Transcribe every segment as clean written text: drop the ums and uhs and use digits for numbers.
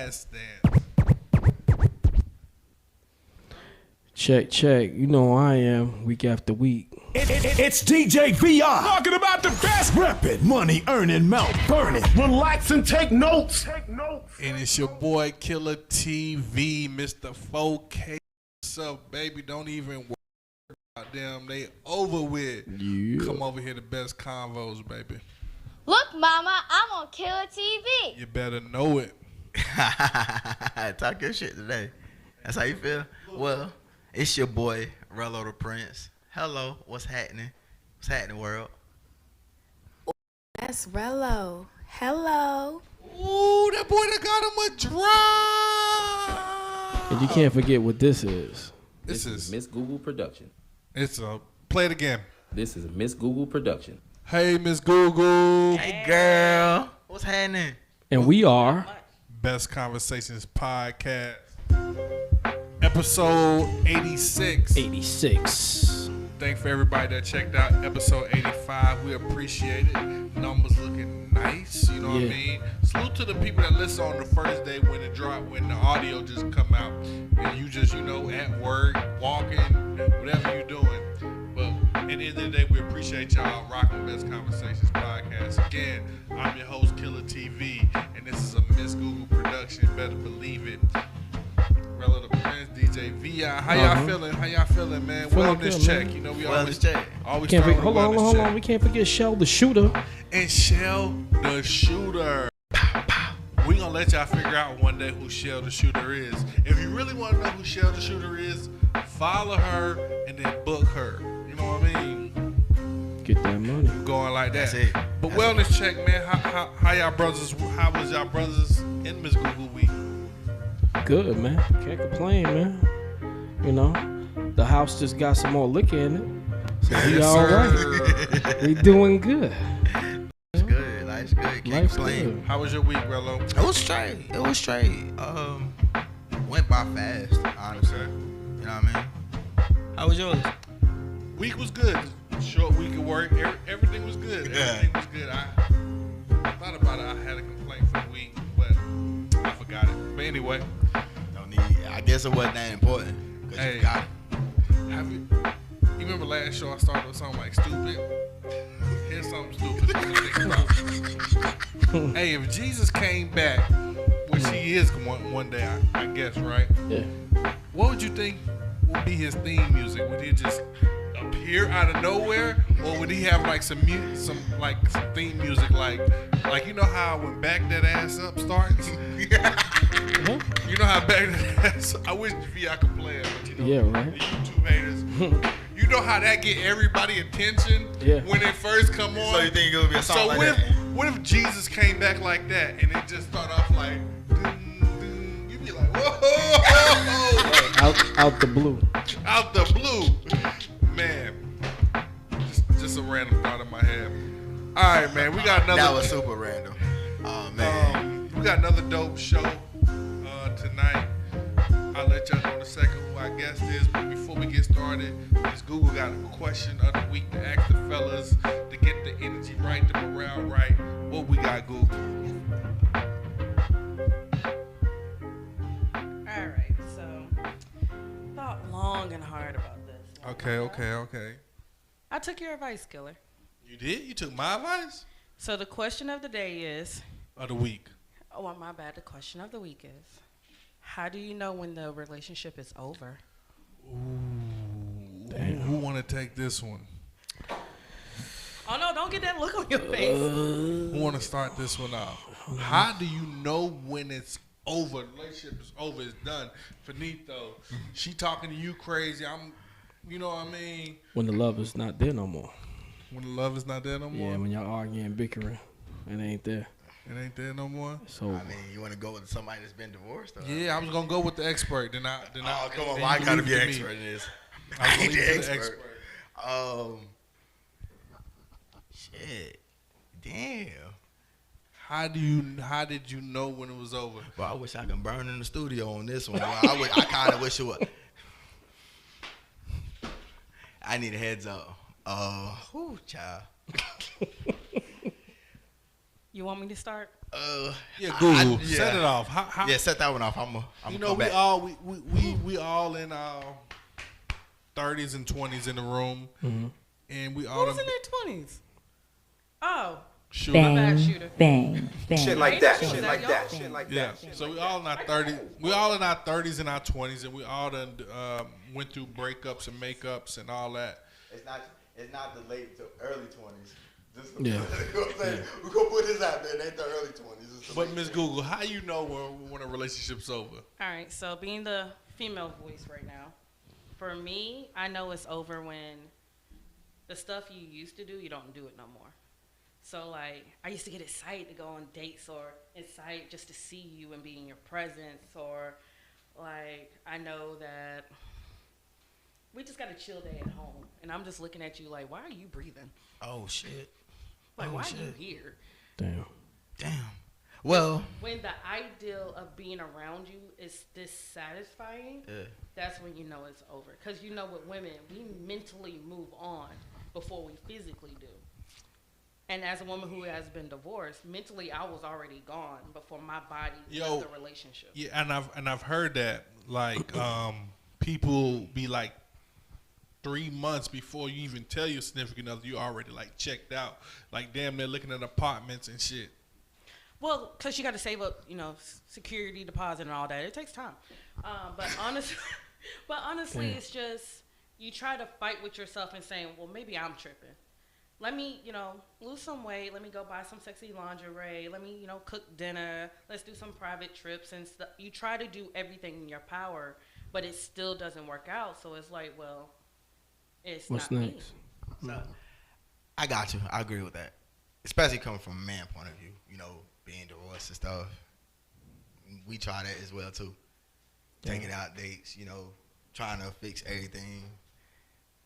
last dance. Check, check. You know who I am week after week. It's DJ VR. Talking about the best. Reppin', money earning, mouth burning. Relax and take notes. And it's your boy Killer TV, Mr. 4K. What's up, baby? Don't even worry about them. They over with. Yeah. Come over here to Best Convos, baby. Look, Mama, I'm on Killer TV. You better know it. Talk your shit today. That's how you feel? Well, it's your boy, Rello the Prince. Hello, what's happening? What's happening, world? That's Rello. Hello. Ooh, that boy that got him a drop. And you can't forget what this is. This is Miss Google Production. It's a play it again. This is a Miss Google Production. Hey, Miss Google. Hey, girl. What's happening? And we are Best Conversations Podcast, episode 86. 86. Thanks for everybody that checked out episode 85. We appreciate it. Numbers looking nice. You know what I mean? Salute to the people that listen on the first day when it dropped, when the audio just come out. And you just, at work, walking, whatever you're doing. But at the end of the day, we appreciate y'all rocking Best Conversations Podcast. Again, I'm your host, Killer TV, and this is a Miss Google production. Better believe it. Rello the Prince, DJ VI. How y'all feeling? How y'all feeling, man? Feeling Wellness good, check. man. You know, we Wellness check. always Can't start forget, with hold wellness check. on. We can't forget Shell the shooter. And Shell the Shooter. We gonna let y'all figure out one day who Shell the Shooter is. If you really want to know who Shell the Shooter is, follow her and then book her. You know what I mean? Get that money. Going like that. That's it. But wellness check, man. How y'all brothers? How was y'all brothers in Miss Google week? Good, man. Can't complain, man. You know, the house just got some more liquor in it. So we Yes, all sir. right. We doing good. It's good. Life's good. Can't Life's complain. good. How was your week, Rello? It was straight. Went by fast, honestly. Okay. You know what I mean? How was yours? Week was good. Short week of work. Everything was good. Everything was good. I thought about it. I had a complaint for the week, but I forgot it. But anyway, Don't need. I guess it wasn't that important. Cause Hey. you got it. have you remember last show I started with something like stupid? Here's something stupid. Hey, if Jesus came back, which he is one day, I guess, right? Yeah. What would you think would be his theme music? Would he just appear out of nowhere, or would he have like some theme music, like you know how when Back That Ass Up starts? You know how Back That Ass Up, I wish VI could play it, but Yeah, right. the YouTube haters. You know how that get everybody attention when it first come on? So you think it would be a song So like what that? what if Jesus came back like that and it just start off like dun, dun, you'd be like, whoa, Out the blue. out the blue. Man. Just a random thought in my head. Alright, man, we got another That was super random. Oh man. we got another dope show tonight. I'll let y'all know in a second who our guest is, but before we get started, Miss Google got a question of the week to ask the fellas to get the energy right, the morale right. What we got, Google? All right, so thought long and hard about this. Okay. I took your advice, Killer. You did? You took my advice? So the question of the day is, Of the week. oh, my bad. The question of the week is, how do you know when the relationship is over? Damn. Who want to take this one? Oh no! Don't get that look on your face. Who want to start this one off? How do you know when it's over? The relationship is over. It's done. Finito. She talking to you crazy. You know what I mean? When the love is not there no more. When the love is not there no more? Yeah, when y'all arguing, bickering, it ain't there. It ain't there no more? So I mean, you want to go with somebody that's been divorced? Or? Yeah, I was going to go with the expert. Oh, come on. then Well, I you got to leave be it an me. expert in this. I I ain't leave it the to the expert. Shit. Damn. How did you know when it was over? Bro, I wish I could burn in the studio on this one. I kind of wish it was. I need a heads up. Whew, child. You want me to start? Yeah, Google. Set it off. Yeah, set that one off. I'm you know, we back. we all in our 30s and 20s in the room, and we all Who's in their 20s? Oh. Shooter. Bang. Shit like that. Shit like that. Shit like Yeah. that. So we all in our 30s. We all in our 30s and our 20s, and we all done went through breakups and makeups and all that. It's not the late to early 20s. Just Yeah. We're gonna put this out there. It ain't the early 20s. But Miss Google, how you know when a relationship's over? All right, so being the female voice right now, for me, I know it's over when the stuff you used to do, you don't do it no more. So, like, I used to get excited to go on dates or excited just to see you and be in your presence. Or, like, I know that we just got a chill day at home. And I'm just looking at you like, why are you breathing? Oh, shit. Like, why are you here? Damn. Well. When the ideal of being around you is dissatisfying, that's when you know it's over. Because you know with women, we mentally move on before we physically do. And as a woman who has been divorced, mentally I was already gone before my body left the relationship. Yeah, and I've heard that like people be like 3 months before you even tell your significant other you already like checked out. Like damn, they're looking at apartments and shit. Well, because you got to save up, you know, security deposit and all that. It takes time. But honestly, it's just you try to fight with yourself and saying, well, maybe I'm tripping. Let me, you know, lose some weight. Let me go buy some sexy lingerie. Let me, you know, cook dinner. Let's do some private trips and stuff. You try to do everything in your power, but it still doesn't work out. So it's like, well, it's What's not next? me. So, I got you. I agree with that. Especially coming from a man point of view, you know, being divorced and stuff. We try that as well, too. Taking out dates, you know, trying to fix everything.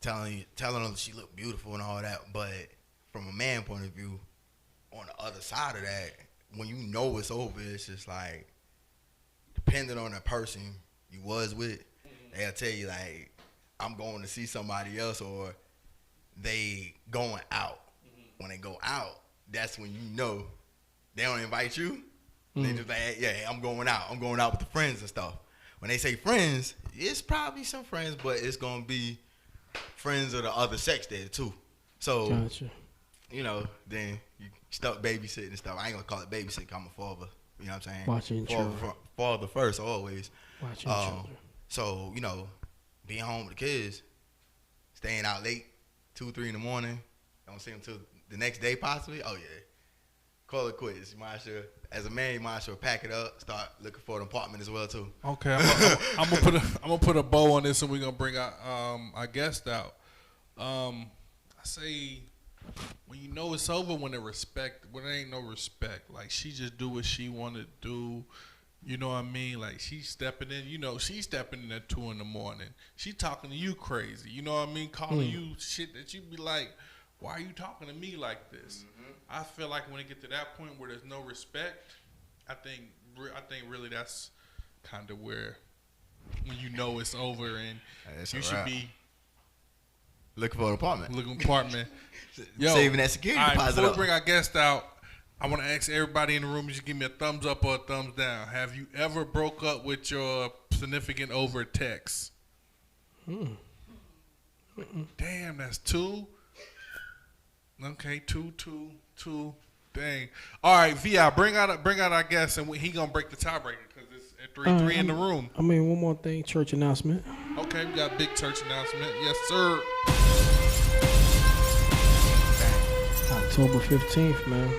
Telling her she looked beautiful and all that, but from a man point of view, on the other side of that, when you know it's over, it's just like, depending on the person you was with, they'll tell you like, I'm going to see somebody else, or they going out. When they go out, that's when you know they don't invite you. They just like, yeah, I'm going out. I'm going out with the friends and stuff. When they say friends, it's probably some friends, but it's gonna be friends of the other sex there too. So, Gotcha. you know, then you start babysitting and stuff. I ain't gonna call it babysitting. I'm a father. You know what I'm saying? Watching children. Father first, always. Watching children. So, you know, being home with the kids, staying out late, 2, 3 in the morning, don't see them till the next day possibly. Oh yeah, call it quits. You might as well, as a man, you might as well pack it up, start looking for an apartment as well too. Okay, I'm gonna put a bow on this, and we're gonna bring our guest out. I say when you know it's over, when there ain't no respect. Like she just do what she want to do. You know what I mean? Like she's stepping in. You know she's stepping in at 2 in the morning. She talking to you crazy. You know what I mean? Calling you shit that you be like, why are you talking to me like this? I feel like when it get to that point where there's no respect, I think really that's kind of where when you know it's over and you should be looking for an apartment. Yo, saving that security deposit. Before we bring our guest out, I want to ask everybody in the room, you should give me a thumbs up or a thumbs down. Have you ever broke up with your significant over text? Damn, that's 2. Okay, 2. Dang. All right, Vi, bring out our guest, and he gonna break the tiebreaker because it's at 3 in the room. I mean, one more thing, church announcement. Okay, we got a big church announcement. Yes, sir. October 15th, man.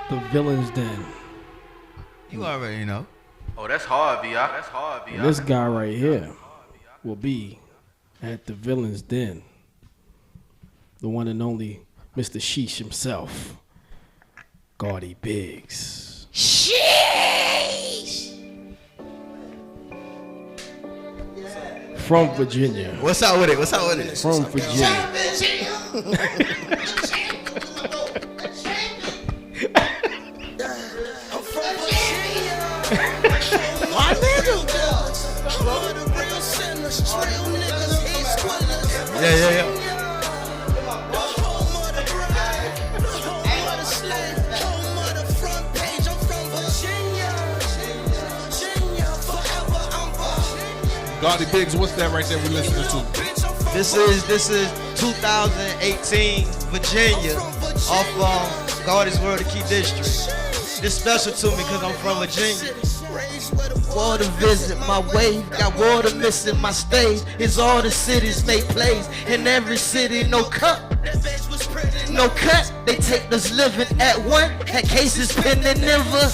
The Villain's Den. You already know. Oh, that's hard, Vi. That's hard, Vi. And this guy right here will be at the Villain's Den. The one and only Mr. Sheesh himself, Gaudy Biggs. Sheesh! From Virginia. What's up with it? From Virginia. My nigga! Yeah. Gaudy Biggs, what's that right there we listening to? This is 2018 Virginia off Gaudy's World of Key District. This special to me because I'm from Virginia. Water visit my wave, got water missing my stage. It's all the cities make plays. In every city, no cut. No cut, they take this living at one. Had cases pending never.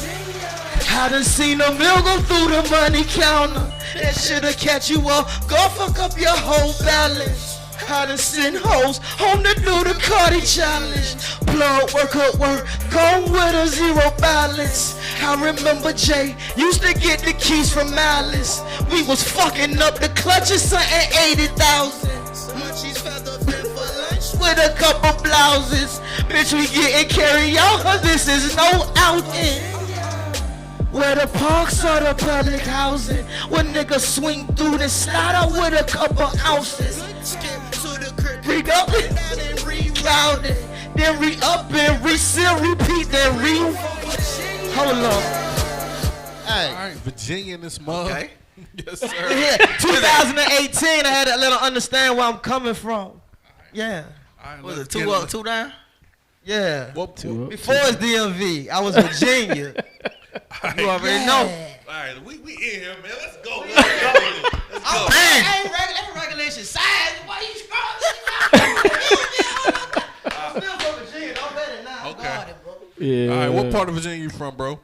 I done seen a mill go through the money counter. That shit'll catch you off, go fuck up your whole balance. I done seen hoes home to do the Cardi challenge. Plug, work, go with a zero balance. I remember Jay used to get the keys from Alice. We was fucking up the clutches, something 80,000. With a couple blouses. Bitch, we getting carry out, cause this is no outing. Where the parks are the public housing. When niggas swing through the slide out with a couple ounces. We go cloud it. Then re-up and re-seal, repeat, then hold on. Hey. All right, Virginia in this mug. Okay. Yes, sir. Yeah, 2018, I had to let them understand where I'm coming from. Yeah. Right, was it 2 up, 2 down? Yeah. Two up, Before it's DMV, I was Virginia. You already know. All right, we in here, man. Let's go. Let's go. That's a regulation size. Why you scrolling? I'm still from Virginia. Don't bet it now. Okay. Yeah. All right, what part of Virginia you from, bro?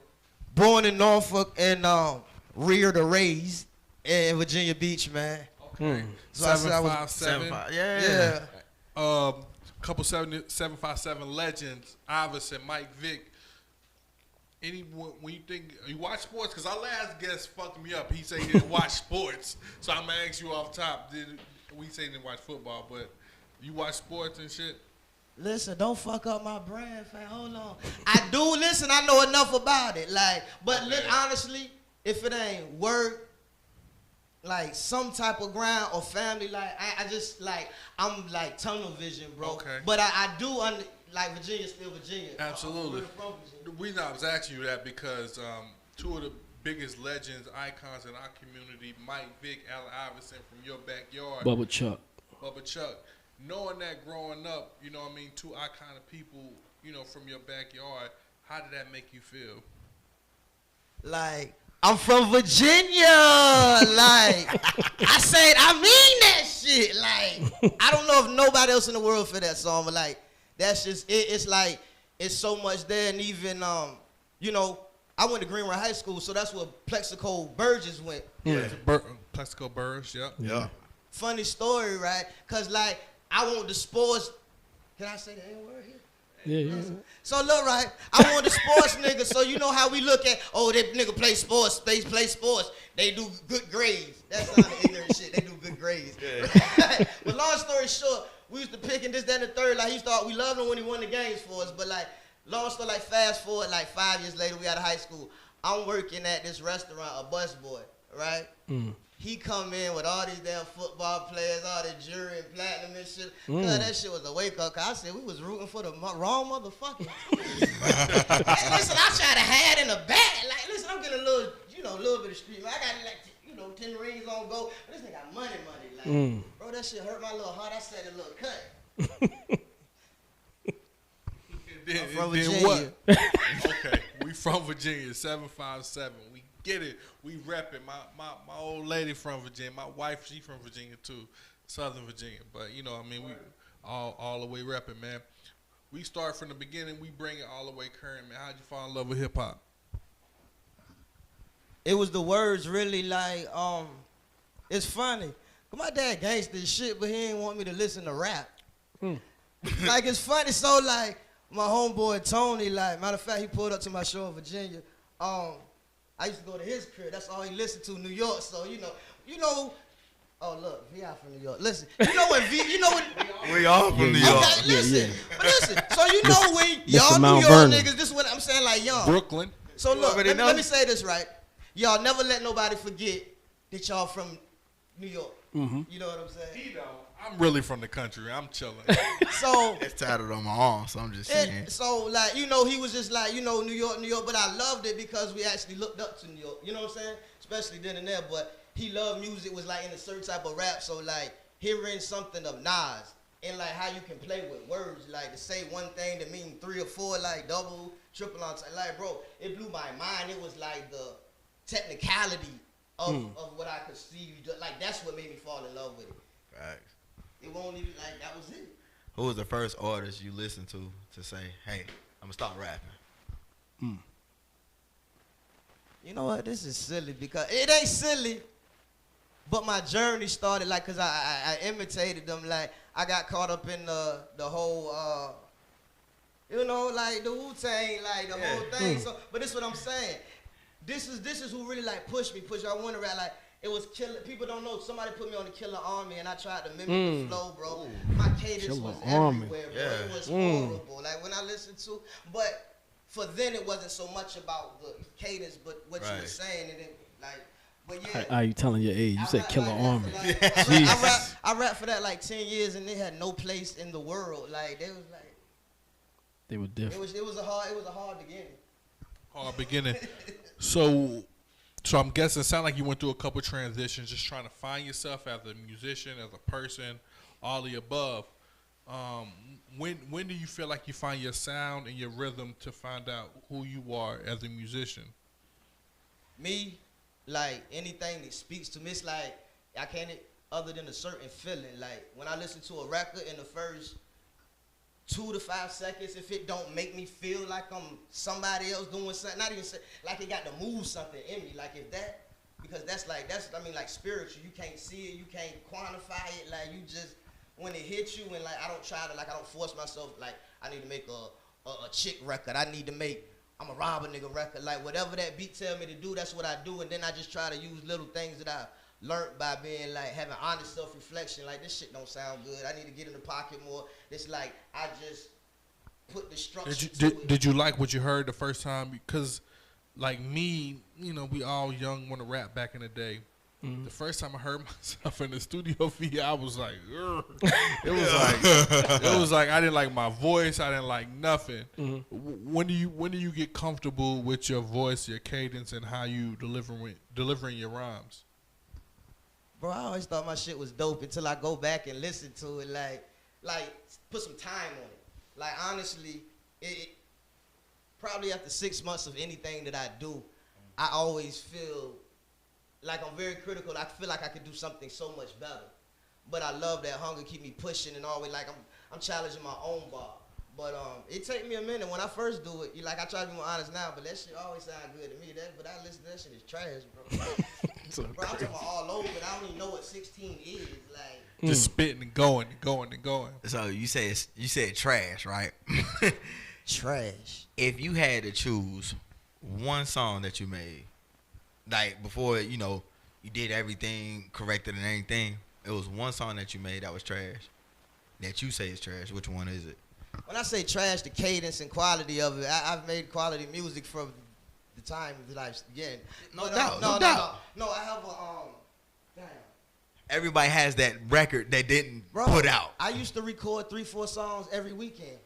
Born in Norfolk and reared or raised in Virginia Beach, man. Okay. So 757. Yeah. Couple 757 legends, Iverson, Mike Vick. Anyone, when you think you watch sports, because our last guest fucked me up. He said he didn't watch sports, so I'm gonna ask you off top. We say he didn't watch football, but you watch sports and shit? Listen, don't fuck up my brand, fam. Hold on. I do listen. I know enough about it. But honestly, if it ain't work, like some type of grind or family, I just I'm tunnel vision, bro. Okay. But I do Virginia's still Virginia. Absolutely. The reason I was asking you that because two of the biggest legends, icons in our community, Mike Vick, Allen Iverson from your backyard. Bubba Chuck. Knowing that growing up, you know what I mean, two iconic people, you know, from your backyard, how did that make you feel? I'm from Virginia. I said, I mean that shit. I don't know if nobody else in the world for that song, but that's just it. It's so much there, and even you know, I went to Greenwood High School, so that's where Plexico Burgess went. Yeah, Plexico Burgess. Yep. Yeah. Funny story, right? Cause I want the sports. Can I say the N-word here? Yeah. So look, right, I want the sports nigga, so you know how we look at, that nigga play sports, they play sports, they do good grades. That's not ignorant shit, they do good grades. Yeah. But long story short, we used to pick and this, that, and the third, we loved him when he won the games for us, but long story, fast forward, 5 years later, we out of high school, I'm working at this restaurant, a busboy, right? Mm. He come in with all these damn football players, all the jury and platinum and shit. That shit was a wake-up call. I said, we was rooting for the wrong motherfucker. Hey, listen, I try to hide in the back. Listen, I'm getting a little bit of street. I got 10 rings on go. But this nigga got money. Bro, that shit hurt my little heart. I said a little cut. I'm from Virginia. What? Okay, we from Virginia, 757. We get it. We repping. My old lady from Virginia. My wife, she from Virginia too, Southern Virginia. But you know, I mean, we all the way repping, man. We start from the beginning. We bring it all the way current, man. How'd you fall in love with hip hop? It was the words, really. It's funny. My dad gangsta as shit, but he didn't want me to listen to rap. It's funny. So my homeboy Tony, matter of fact, he pulled up to my show in Virginia. I used to go to his crib. That's all he listened to, New York. So you know. Oh look, VI from New York. Listen, we all from New York. Okay, listen, but listen. So you know when y'all New York niggas, this is what I'm saying, young Brooklyn. So look, let me say this right. Y'all never let nobody forget that y'all from New York. Mm-hmm. You know what I'm saying? He don't. I'm really from the country. I'm chilling. So it's tatted on my arm, so I'm just saying. So he was just New York, but I loved it because we actually looked up to New York. You know what I'm saying? Especially then and there. But he loved music was like in a certain type of rap. So like hearing something of Nas and like how you can play with words, like to say one thing to mean 3 or 4, like double, triple on, like bro, it blew my mind. It was like the technicality of what I could see you do. Like that's what made me fall in love with it. Facts. It won't even like that was it. Who was the first artist you listened to say, hey, I'm gonna start rapping? You know what? This is silly because it ain't silly. But my journey started like, cause I imitated them. Like I got caught up in the whole, you know, like the Wu-Tang, like the whole thing. So, but this is what I'm saying. This is who really like pushed me. I want to rap like it was Killer. People don't know. Somebody put me on the Killer Army, and I tried to mimic the flow, bro. My cadence Killer was Army. everywhere, bro. It was horrible. Like when I listened to, but for then it wasn't so much about the cadence, but what you were saying, and it like. But yeah, Are you telling your age? You said Killer Army. I rapped for that like 10 years, and they had no place in the world. Like they was like, they were different. It was a hard beginning. Hard beginning. So I'm guessing it sounded like you went through a couple transitions, just trying to find yourself as a musician, as a person, all the above. When do you feel like you find your sound and your rhythm to find out who you are as a musician? Me, like anything that speaks to me, it's like I can't other than a certain feeling. Like when I listen to a record in the first 2 to 5 seconds, if it don't make me feel like I'm somebody else doing something, not even like it got to move something in me. Like if that, because that's like spiritual. You can't see it, you can't quantify it. Like you just when it hits you, and like I don't force myself. Like I need to make a chick record. I'm a rob a nigga record. Like whatever that beat tell me to do, that's what I do. And then I just try to use little things that I learned by being like having honest self-reflection. Like this shit don't sound good. I need to get in the pocket more. It's like I just put the structure to it. Did you like what you heard the first time? Because like me, you know, we all young want to rap back in the day. The first time I heard myself in the studio, I was like, ugh. It was like I didn't like my voice. I didn't like nothing. When do you get comfortable with your voice, your cadence, and how you delivering your rhymes? Bro, I always thought my shit was dope until I go back and listen to it. Like put some time on it. Like honestly, it probably after 6 months of anything that I do, I always feel like I'm very critical. I feel like I could do something so much better. But I love that hunger keep me pushing and always like I'm challenging my own bar. But it take me a minute when I first do it. Like I try to be more honest now, but that shit always sound good to me. But I listen to that shit is trash, bro. Bro, I'm talking about all over, but I don't even know what 16 is. Like just spitting and going and going and going. So you said trash, right? Trash. If you had to choose one song that you made, like before, you know, you did everything, corrected and everything, it was one song that you made that was trash, that you say is trash. Which one is it? When I say trash, the cadence and quality of it, I've made quality music from the time that I began. No doubt. No, I have a damn. Everybody has that record they didn't put out. I used to record 3-4 songs every weekend.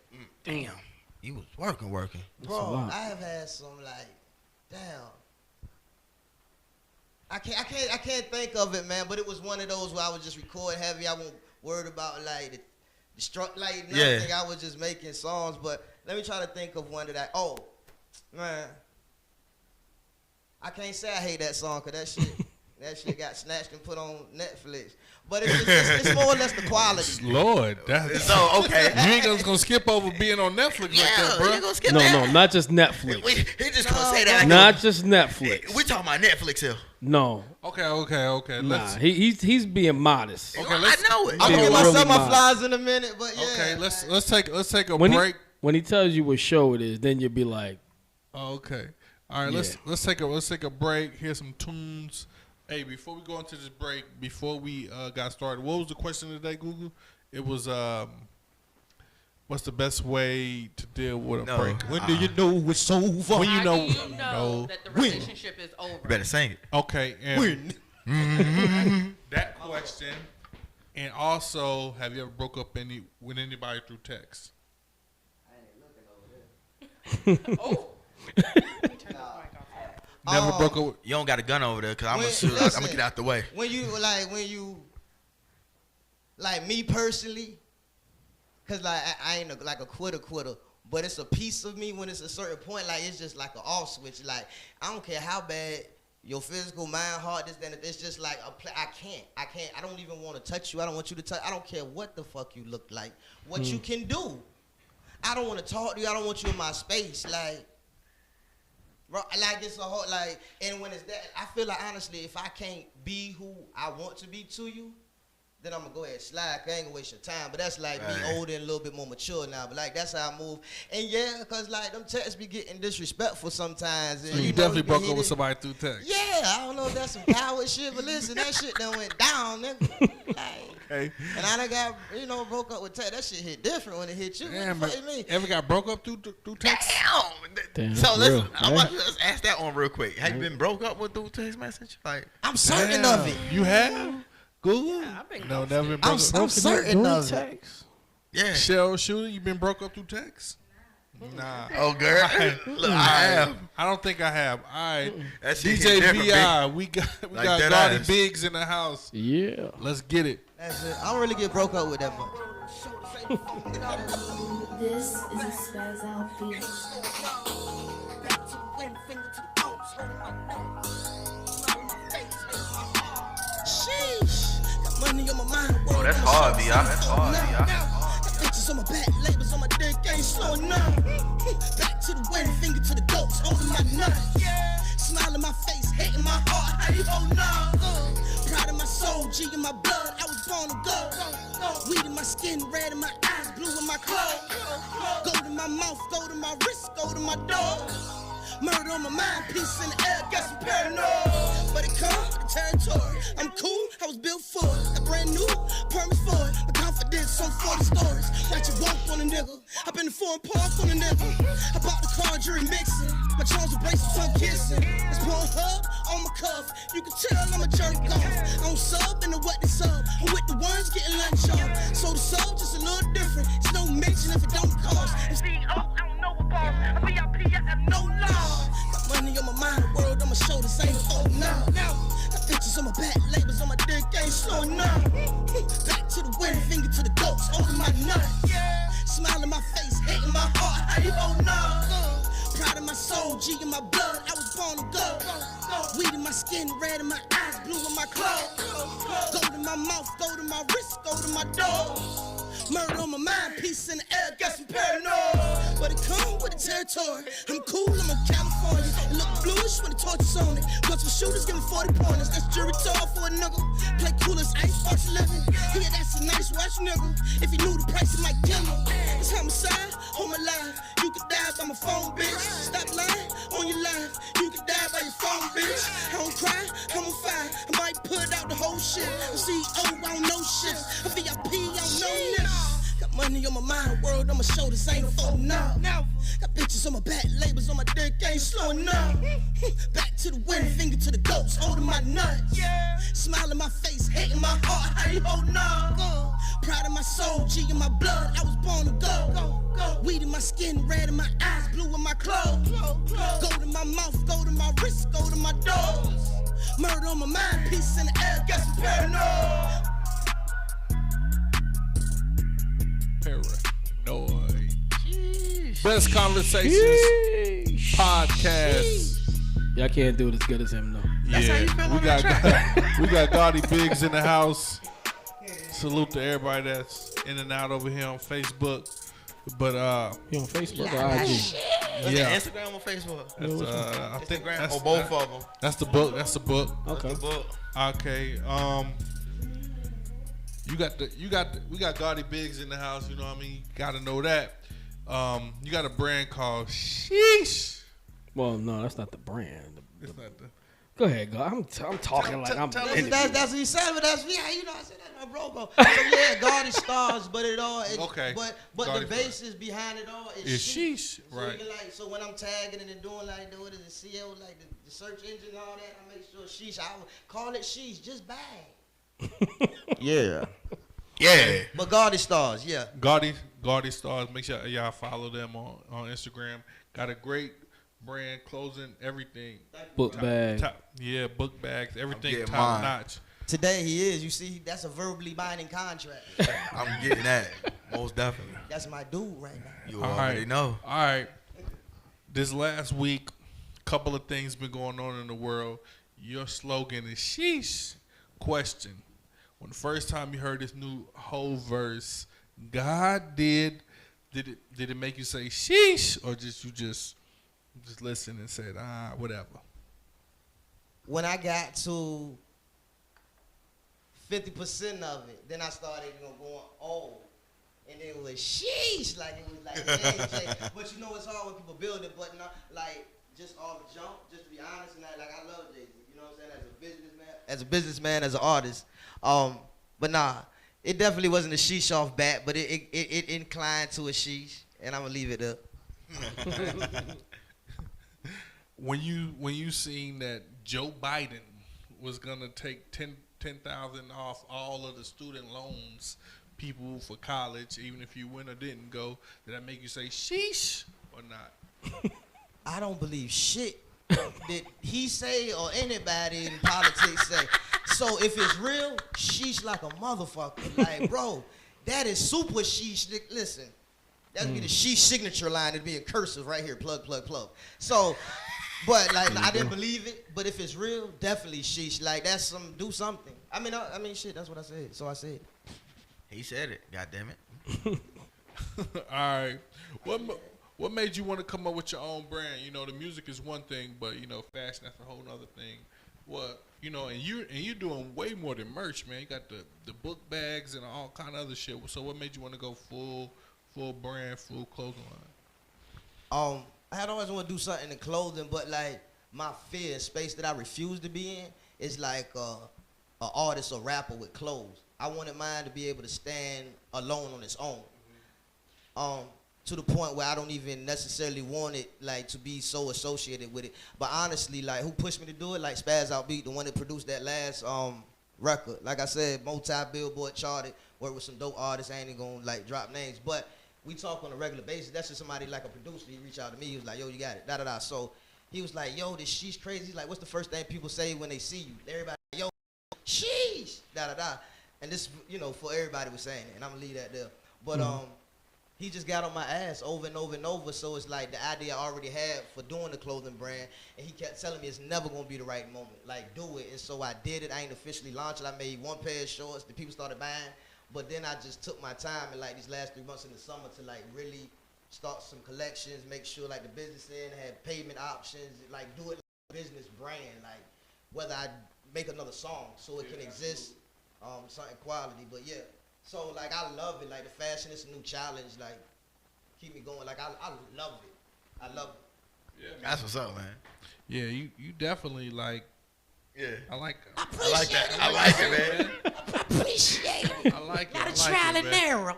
Damn, you was working. Bro, I have had some like, damn. I can't think of it, man. But it was one of those where I would just record heavy. I wasn't worried about like like nothing. Yeah. I was just making songs. But let me try to think of one that man, I can't say I hate that song because that shit got snatched and put on Netflix. But it's more or less the quality. Lord, so okay. You ain't gonna skip over being on Netflix like that, bro. You gonna skip that? No, not just Netflix. He just gonna say that. Not just Netflix. We talking about Netflix here. No. Okay. Nah, he's being modest. Okay, I know it. I'm gonna get myself my flies in a minute, but yeah. Okay, let's take a break. When he tells you what show it is, then you'll be like, okay, all right. Yeah. Let's take a break. Hear some tunes. Hey, before we go into this break, before we got started, what was the question today, Google? It was what's the best way to deal with a break? When do you know it's over? When you know, that the relationship is over. You better sing it. Okay. And when? That question. And also, have you ever broke up with anybody through text? I ain't looking over there. Never broke up. You don't got a gun over there, cause I'm gonna shoot. I'm gonna get out the way. When you like me personally, cause like I ain't like a quitter, but it's a piece of me when it's a certain point. Like it's just like an off switch. Like I don't care how bad your physical, mind, heart, this, then it's just like I can't. I don't even want to touch you. I don't want you to touch. I don't care what the fuck you look like, what you can do. I don't want to talk to you. I don't want you in my space. Like it's a whole like. And when it's that, I feel like honestly, if I can't be who I want to be to you, then I'm gonna go ahead and slide. I ain't gonna waste your time. But that's like me older and a little bit more mature now. But like that's how I move. And yeah, cause like them texts be getting disrespectful sometimes. And, So you definitely broke up with somebody through text. Yeah, I don't know if that's some coward shit, but listen, that shit done went down, nigga. Like, Okay. and I done got broke up with text. That shit hit different when it hit you. Damn, What the fuck you mean? ever got broke up through text? Damn. So listen, let's ask that one real quick. Have you been broke up with through text message? Like I'm certain of it. You have? Google? Yeah, I've been No, ghosted. never been broke up. I'm certain of it. yeah. Shell Shooter, you been broke up through text? Nah. Oh girl, look, I have. I don't think I have. All right. That shit DJ hit different, VI, we got Like Gaudy that ass. Biggs in the house. Yeah. Let's get it. That's it. I don't really get broke up with that much. This is a spaz out beat. Sheesh. Got money on my mind. Oh, that's hard, VI. That's hard, VI. Got bitches on my back, labels on my dick, ain't slowing down. Back to the wedding, finger to the goats, holding my nut. Smile in my face, hate in my heart, how you holding on? Pride in my soul, G in my blood, I was born to go. Weed in my skin, red in my eyes, blue in my clothes. Gold in my mouth, gold in my wrist, gold in my door. Murder on my mind, peace in the air, guess I'm paranoid. But it comes with the territory. I'm cool, I was built for it. A brand new, permits for it. My confidence on 40 stories. Watch you walk on a nigga. I've been to foreign park on a nigga. I bought the car, jury mixing. My charms are bracelets, tongue kissing. It's Pornhub on my cuff. You can tell I'm a jerk off. I'm sub in the what they sub. I'm with the ones getting lunch off. So the sub just a little different. It's no mention if it don't cost. It's CEO, I don't know a boss. A VIP, I have no law. Got money on my mind, world on my shoulders, ain't folding now. Got pictures on my back, labels on my dick, ain't slowing down. Back to the wedding, finger to the goats, holding my nut. Smile in my face, hate in my heart, how you holding on? Pride in my soul, G in my blood, I was born to go. Weed in my skin, red in my eyes, blue in my clothes. Gold in my mouth, gold in my wrist, gold in my door. Murder on my mind, peace in the air, guess I'm paranoid. But it come with the territory. I'm cool, I'm in California. It look bluish when the torch is on it. Guns for shooters giving 40 pointers. That's jury talk for a nigga. Play cool as ice, box 11. Yeah, that's a nice watch, nigga. If you knew the price, it might kill him. It's homicide, home alive. You could die by my phone, bitch. Stop lying on your life. You could die by your phone, bitch. I don't cry, I'm on fire. I might put out the whole shit. I'm CEO, I don't know shit. A VIP, I don't know this. Got money on my mind, world on my shoulders, ain't folding up. Got bitches on my back, labels on my dick, ain't slowing up. Back to the wedding, finger to the goats, holding my nuts. Smile in my face, hate in my heart, how you holding up? Pride in my soul, G in my blood, I was born to go. Weed in my skin, red in my eyes, blue in my clothes. Gold in my mouth, gold in my wrist, gold in my doors. Murder on my mind, peace in the air, guess I'm paranoid. Paranoid. Best Conversations podcast. Y'all can't do it as good as him, though. That's how you feel we on got that we got Gaudy Biggs in the house. Salute to everybody that's in and out over here on Facebook. But You on Facebook or IG? yeah, Instagram or Facebook? that's, I think Instagram that's, or both of them. That's the book. That's the book. Okay. The book. Okay. We got Gaudy Biggs in the house. You know what I mean? You gotta know that. You got a brand called Sheesh. Well, no, that's not the brand. It's not the. Go ahead, go. I'm talking like I'm. That's what he said, but that's me. You know, I said that my bro. So yeah, Gaudy stars, but it all. Okay. But Gaudy the basis behind it all is It's Sheesh, So right? you can, like, so when I'm tagging it and doing like what is it, SEO, like the search engine and all that, I make sure Sheesh. I would call it Sheesh, just bang. Yeah. Yeah. But Gaudy stars, yeah. Gaudy stars. Make sure y'all follow them on Instagram. Got a great brand, clothing, everything. Book bag. Yeah, book bags, everything getting top mine. notch. Today he is. You see, that's a verbally binding contract. I'm getting that. Most definitely. That's my dude right now. You already know. All right. This last week, couple of things been going on in the world. Your slogan is sheesh. Question. When the first time you heard this new whole verse, God did it make you say sheesh, or just listen and said whatever? When I got to 50% of it, then I started going, oh. And it was sheesh, like it was like JJ. But you know it's hard when people build it, but not like just off the jump, just to be honest, and like I love Jay-Z, you know what I'm saying, as a businessman, as an artist. But nah, it definitely wasn't a sheesh off bat, but it inclined to a sheesh, and I'm gonna leave it there. When you seen that Joe Biden was gonna take 10,000 off all of the student loans people for college, even if you went or didn't go, did that make you say sheesh or not? I don't believe shit that he say or anybody in politics say. So if it's real, sheesh like a motherfucker. Like, bro, that is super sheesh. Listen, that'd be the sheesh signature line. It'd be in cursive right here, plug, plug, plug. So, but like, I didn't believe it. But if it's real, definitely sheesh. Like, that's do something. I mean, shit, that's what I said. So I said. He said it. God damn it. All right. What made you want to come up with your own brand? You know, the music is one thing, but you know, fashion that's a whole other thing. What and you're doing way more than merch, man. You got the book bags and all kind of other shit. So what made you want to go full brand, full clothing line? I had always wanted to do something in clothing, but like my fear, space that I refuse to be in is like a artist or rapper with clothes. I wanted mine to be able to stand alone on its own. To the point where I don't even necessarily want it like to be so associated with it. But honestly, like who pushed me to do it? Like Spaz Out Beat, the one that produced that last record. Like I said, multi-Billboard charted, worked with some dope artists. I ain't even gonna like drop names, but we talk on a regular basis. That's just somebody like a producer. He reached out to me. He was like, yo, you got it, da da da. So he was like, yo, this sheesh crazy. He's like, what's the first thing people say when they see you? Everybody, yo, sheesh, da da da. And this, for everybody was saying it, and I'm gonna leave that there. But he just got on my ass over and over and over. So it's like the idea I already had for doing the clothing brand, and he kept telling me it's never gonna be the right moment. Like, do it. And so I did it. I ain't officially launched it. I made one pair of shorts. The people started buying. But then I just took my time in like these last 3 months in the summer to like really start some collections, make sure like the business end had payment options, like do it like a business brand, like whether I make another song so it can exist, something quality. But yeah, so like I love it. Like the fashion is a new challenge. Like keep me going. Like I love it. I love it. Yeah, man. That's what's up, man. Yeah, you definitely like. Yeah, I like that. I like it, man. Appreciate it. I like it. Not a trial and error.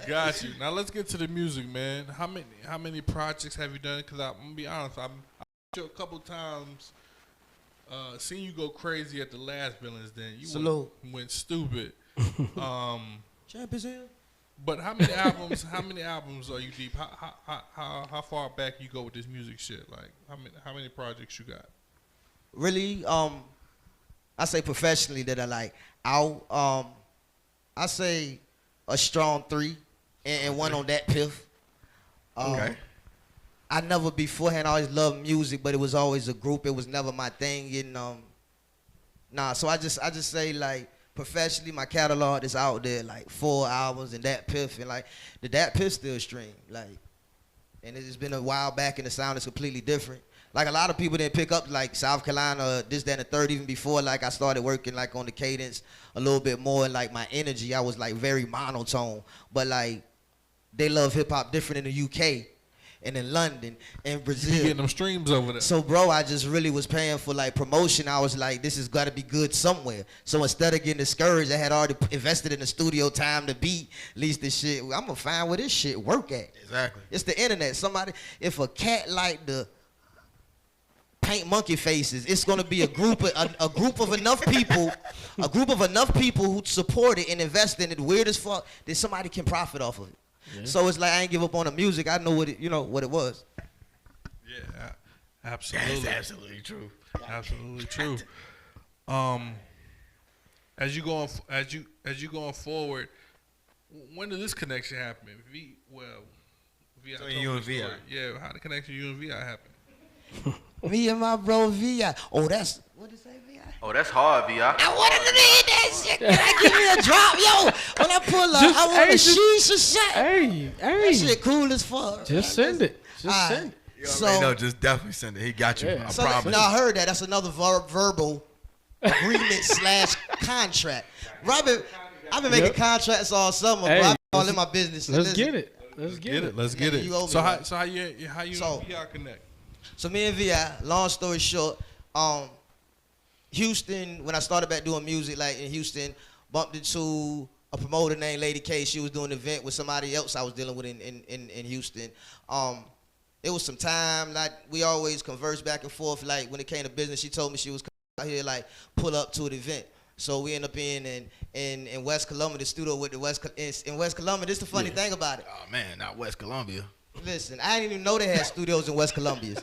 Got you. Now let's get to the music, man. How many projects have you done? Because I'm gonna be honest, I'm you a couple times. Seen you go crazy at the last Villains Den. You went stupid. Champ is here. But how many albums? How many albums are you deep? How far back you go with this music shit? Like how many projects you got? Really, I say professionally that I like out. I say a strong 3 and one on that piff. Okay. I never beforehand always loved music, but it was always a group. It was never my thing. And so I just say like professionally, my catalog is out there like 4 albums and that piff, and like the that piff still stream like, and it's been a while back and the sound is completely different. Like a lot of people didn't pick up like South Carolina, this, that, and the third, even before like I started working like on the cadence a little bit more, and like my energy, I was like very monotone. But like they love hip hop different in the UK and in London and Brazil. You getting them streams over there. So bro, I just really was paying for like promotion. I was like, this has got to be good somewhere. So instead of getting discouraged, I had already invested in the studio time to beat at least this shit. I'm gonna find where this shit work at. Exactly. It's the internet. If a cat like the paint monkey faces, it's gonna be a group of enough people, who support it and invest in it weird as fuck that somebody can profit off of it. Yeah. So it's like I ain't give up on the music. I know what it was. Yeah, absolutely. That's absolutely true. Absolutely true. As you going forward, when did this connection happen? VI So you and VI. Yeah, how the connection you and VI happen? Me and my bro VI. Oh, that's what did it say, VI? Oh, that's hard, VI. I wanted to hear that shit. Can I give me a drop, yo? When I pull up, I want a SHEEESSSHHH. Hey. That shit cool as fuck. Just send it. Just send it. So just definitely send it. He got you. I promise. No, I heard that. That's another verbal agreement / contract. Robert, I've been making contracts all summer, but I'm all in my business. Let's get it. Let's get it. Let's get it. So how you connect? So me and VI, long story short, Houston, when I started back doing music, like in Houston, bumped into a promoter named Lady K. She was doing an event with somebody else I was dealing with in Houston. It was some time, like we always converse back and forth. Like when it came to business, she told me she was out here, like pull up to an event. So we end up being in West Columbia, the studio with in West Columbia. This is the funny thing about it. Oh man, not West Columbia. Listen, I didn't even know they had studios in West Columbia.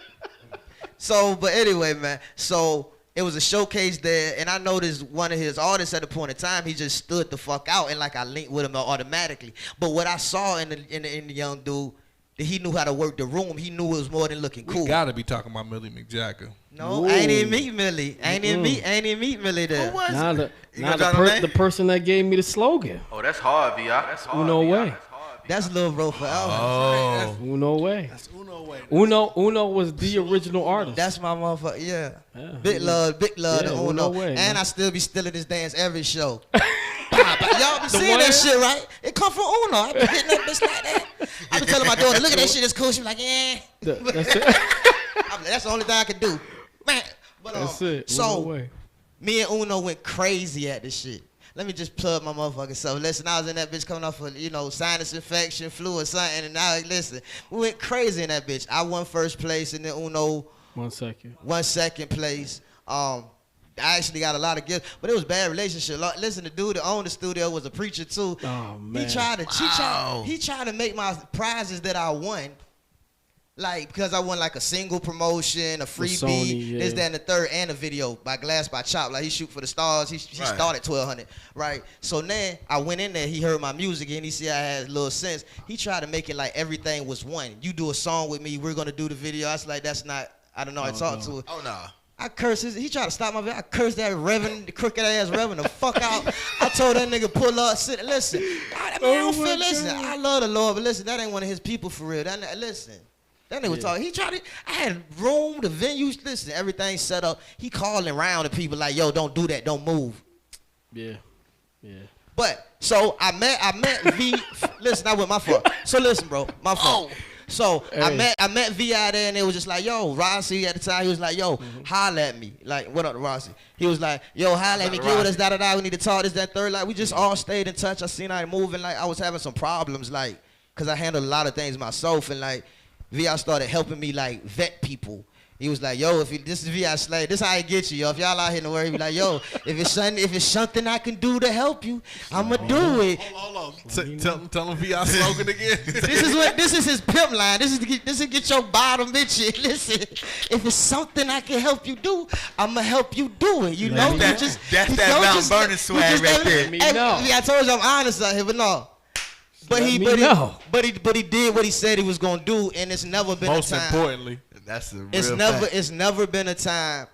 So, but anyway, man. So it was a showcase there, and I noticed one of his artists at the point in time, he just stood the fuck out, and like I linked with him automatically. But what I saw in the young dude, that he knew how to work the room. He knew it was more than looking cool. We gotta be talking about Millie McJagger. No, I ain't even meet Millie. I ain't even meet Millie there. Who was it? The person that gave me the slogan. Oh, that's hard, VI. That's hard. Uno way. That's Lil Bro Forever. Oh. Uno way. That's Uno way. Uno was the original artist. That's my motherfucker. Yeah. Big love to Uno. Way, and I still be stealing this dance every show. Y'all be seeing that shit, right? It come from Uno. I be hitting that bitch like that. I be telling my daughter, look at that shit, it's cool. She be like, yeah. That's it. That's the only thing I can do. Man. But, that's it. So, me and Uno went crazy at this shit. Let me just plug my motherfucking self. Listen, I was in that bitch coming off of, sinus infection, flu or something, and now, listen, we went crazy in that bitch. I won first place, and then Uno 1 second. 1 second place. I actually got a lot of gifts, but it was bad relationship. Listen, the dude that owned the studio was a preacher too. Oh man. He tried to make my prizes that I won, like because I won like a single promotion, a freebie, this, that, and the third, and a video by Glass by Chop. Like he shoot for the stars. He started 1200, right? So then I went in there. He heard my music and he see I had a little sense. He tried to make it like everything was one. You do a song with me, we're gonna do the video. I was like, that's not. I don't know. I talked to it. Oh no. I cursed he tried to stop my video. I cursed that Reverend, the crooked ass Reverend, the fuck out. I told that nigga pull up, sit, listen. I don't listen. I love the Lord, but listen, that ain't one of his people for real. Listen. That nigga was talking. He tried to, I had room, the venues, listen, everything set up. He calling around to people like, yo, don't do that, don't move. Yeah. But, so I met V, listen, not with my fault. So listen, bro, my fault. So I met VI there and it was just like, yo, Rossi at the time, he was like, yo, holla at me. Like, what up, Rossi? He was like, yo, holla at me, get with us, da-da-da, we need to talk, this, that, third. Like, we just all stayed in touch. I seen how he moving, like, I was having some problems, like, because I handled a lot of things myself, and, like, VI started helping me, like, vet people. He was like, yo, this is VI Slade. This how I get you, yo. If y'all out here in the world, he be like, yo, if it's something I can do to help you, I'ma do it. Hold on. Tell him VI slogan again. This is his pimp line. This is get your bottom bitch. Listen, if it's something I can help you do, I'ma help you do it. You know, that's that Mount Vernon swag right there. I told you I'm honest out here, but no. But he did what he said he was gonna do, and it's never been most a time. Importantly. That's the real it's never been a time,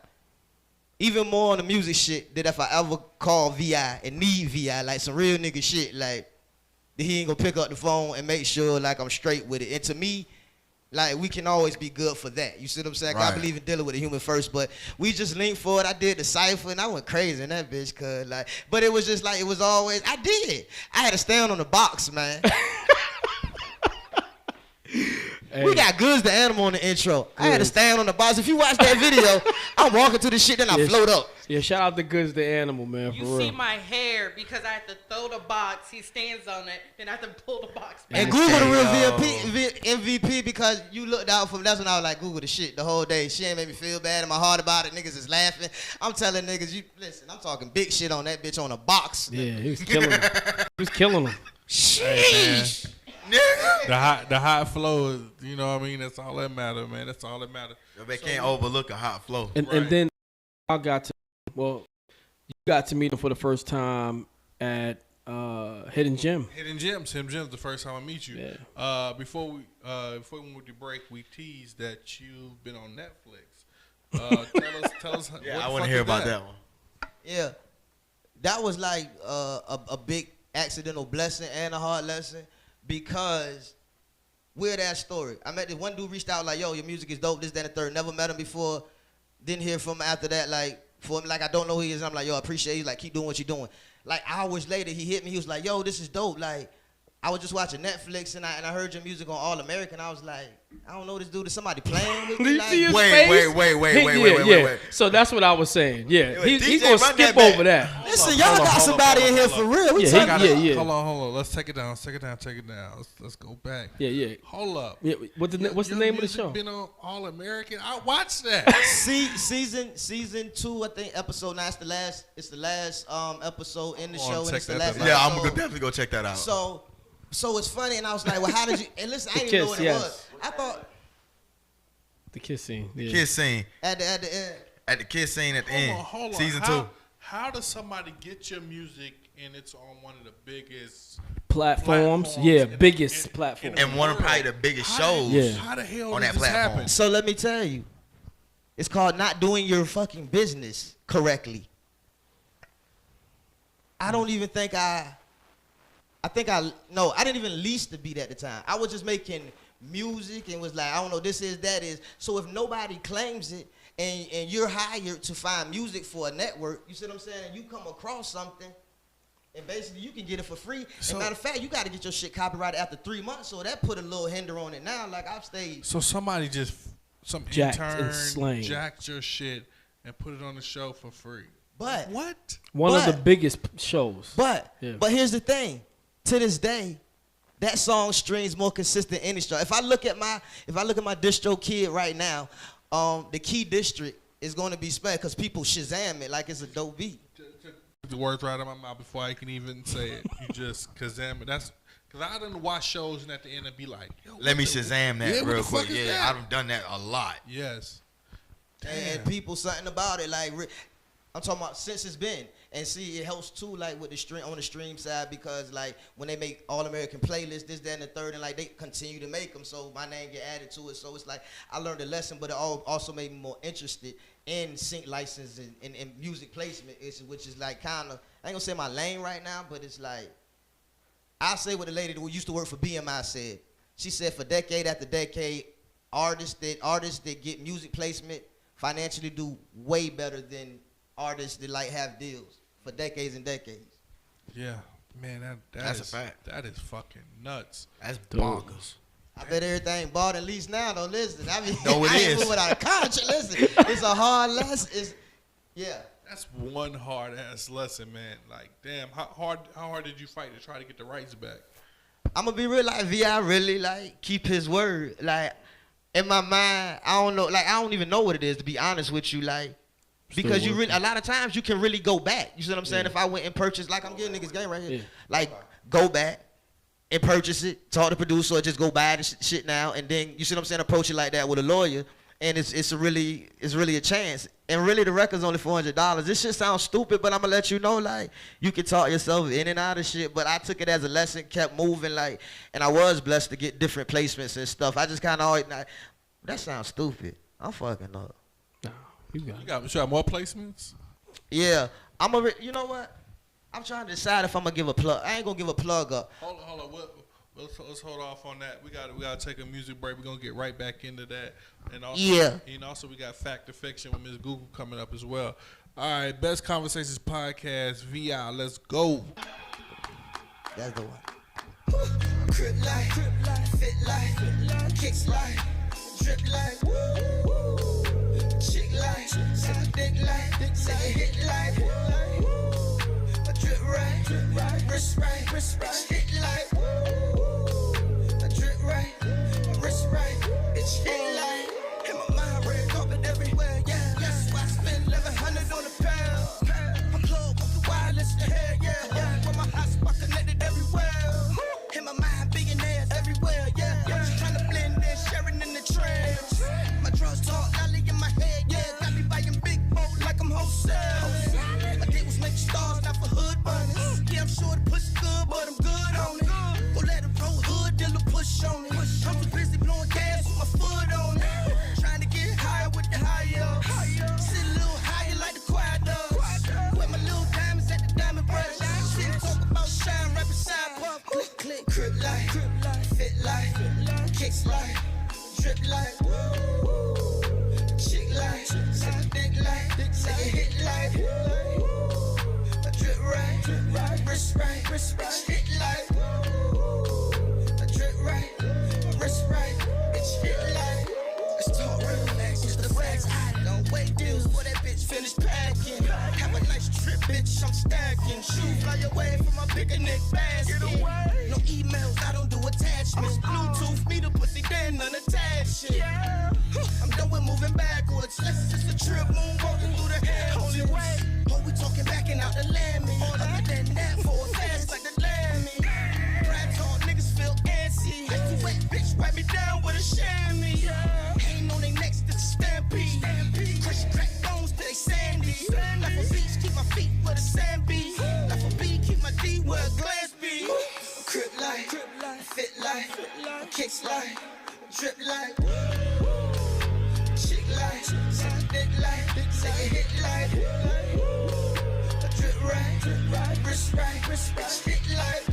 even more on the music shit, that if I ever call VI and need VI, like some real nigga shit, like that he ain't gonna pick up the phone and make sure like I'm straight with it. And to me, like we can always be good for that. You see what I'm saying? Right. I believe in dealing with the human first, but we just linked for it. I did the cipher and I went crazy in that bitch, cause like, but it was just like it was always I had to stand on the box, man. Hey. We got Goods the Animal in the intro. I had to stand on the box. If you watch that video, I'm walking to the shit, then I float up. Yeah, shout out to Goods the Animal, man. You see my hair because I have to throw the box. He stands on it, then I have to pull the box back. And Google the real MVP because you looked out for me. That's when I was like, Google the shit the whole day. She ain't made me feel bad in my heart about it. Niggas is laughing. I'm telling niggas, you listen, I'm talking big shit on that bitch on a box. Yeah, he was killing him. Sheesh. nigga. The hot flow is, you know what I mean? That's all that matters, man. That's all that matters. They can't overlook a hot flow. And then I got to, you got to meet him for the first time at Hidden Gem. Hidden Gems the first time I meet you. Yeah. Before we went to break, we teased that you've been on Netflix. Tell us. Yeah, what I the want fuck to hear is about that one. Yeah, that was like a big accidental blessing and a hard lesson because weird ass story. I met this one dude reached out like, yo, your music is dope, this, that, and the third. Never met him before. Didn't hear from him after that. Like for him, like I don't know who he is. I'm like, yo, I appreciate you. Like keep doing what you're doing. Like hours later, he hit me. He was like, yo, this is dope. Like I was just watching Netflix and I heard your music on All American. I was like, I don't know this dude. Is somebody playing with me? Like, Wait. So that's what I was saying. Yeah, Wait, he's gonna skip over that. Listen, y'all got somebody in here for real. Yeah. Hold on. Let's take it down. Let's go back. Yeah. Hold up. Yeah, what's the name of the show? Been on All American. I watched that. season 2, I think episode 9. It's the last episode in the show, and it's the last. Yeah, I'm gonna definitely go check that out. So it's funny, and I was like, well, how did you? And listen, I didn't even know what it was. I thought the kiss scene. The kiss scene at the end. At the kiss scene at the end. Hold on. Season 2. How does somebody get your music and it's on one of the biggest platforms? Yeah, biggest platform. And one of probably the biggest shows. How the hell on does that this platform? happen? So let me tell you, it's called not doing your fucking business correctly. I don't even think I didn't even lease the beat at the time. I was just making music and was like, I don't know, this is, that is. So if nobody claims it and you're hired to find music for a network, you see what I'm saying? And you come across something and basically you can get it for free. So, matter of fact, you got to get your shit copyrighted after 3 months. So that put a little hinder on it now. Like I've stayed. So somebody some intern jacked your shit and put it on the show for free. But what? One of the biggest shows. But here's the thing. To this day, that song streams more consistent in the show. If I look at my distro kid right now, the key district is going to be spent because people Shazam it like it's a dope beat. The words right out of my mouth before I can even say it. You just Shazam it. That's because I done watch shows and at the end it'd be like, yo, let me Shazam that real quick. Yeah, that? I've done that a lot. Yes. And people something about it like. I'm talking about since it's been, and see it helps too, like with the stream on the stream side because like when they make All American playlists, this, that, and the third, and like they continue to make them, so my name get added to it. So it's like I learned a lesson, but it also made me more interested in sync licensing and music placement, which is like kind of I ain't gonna say my lane right now, but it's like I say what the lady who used to work for BMI said. She said for decade after decade, artists that get music placement financially do way better than artists that like have deals for decades and decades. Yeah, man, that's a fact. That is fucking nuts. That's bonkers. I bet everything bought at least now. Don't listen. I mean, no, it I is. ain't moving out of contract. Listen, it's a hard lesson. That's one hard ass lesson, man. Like, damn, how hard did you fight to try to get the rights back? I'm gonna be real, like V.I. really like keep his word. Like in my mind, I don't know. Like I don't even know what it is to be honest with you. Like. Because you really, a lot of times you can really go back. You see what I'm saying? If I went and purchased, like I'm getting niggas game right here, like go back and purchase it, talk to the producer, or just go buy the shit now, and then you see what I'm saying? Approach it like that with a lawyer, and it's really a chance. And really, the record's only $400. This shit sounds stupid, but I'm gonna let you know, like you can talk yourself in and out of shit. But I took it as a lesson, kept moving, like, and I was blessed to get different placements and stuff. I just kind of always, that sounds stupid. I'm fucking up. You got more placements? Yeah. You know what? I'm trying to decide if I'm going to give a plug. I ain't going to give a plug up. Hold on. Let's hold off on that. We got to take a music break. We're going to get right back into that. And also, we got Fact or Fiction with Ms. Google coming up as well. All right, Best Conversations Podcast, VI. Let's go. That's the one. Crip life, fit life, kicks life, drip life, chick life, say my dick life, say it hit life, my drip right, wrist right, hit life, my drip right, my wrist right, bitch hit life, and my mind red carpet everywhere, yeah, that's why I spend 1100 on a pound, I'm plugged with the wireless, the hair, yeah, with my hot spot connected everywhere, and my mind billionaires, know the pussy good, but I'm good on it. Go let it roll hood, dealer push on it. I'm too busy blowing gas with my foot on it. Trying to get higher with the higher. Sit a little higher like the choir does. With my little diamonds at the diamond brush. Sit and talk about shine, rapping side puff. Click, click, crip light, fit light, kicks light, drip light, chick light, suck a dick light, suck a hit light. A drip right, wrist right, hit light. A drip right, wrist right, bitch hit light. Let's talk real next, it's the facts. I don't wait deals for that bitch finish packing. Have a nice trip, bitch, I'm stacking. Shoes fly away from my picnic basket. No emails, I don't do attachments. Bluetooth, me the pussy, then unattached. I'm done with moving backwards. Let's just a trip, moonwalking through the holy way. Oh, we talking backing out the lammy. Other than that, for a fast like the lammy. Rap talk, niggas feel antsy. Ice wet, bitch, wipe me down with a chamois. Ain't on they necks, this is stampede. Crush crack bones till they sandy. Like a beach, keep my feet where the sand be. Like a bee, keep my D where a glass be. Crip light, fit light, kicks light, drip light. Chick light, suck a dick light, suck a hit light. A drip right, wrist right, bitch hit light.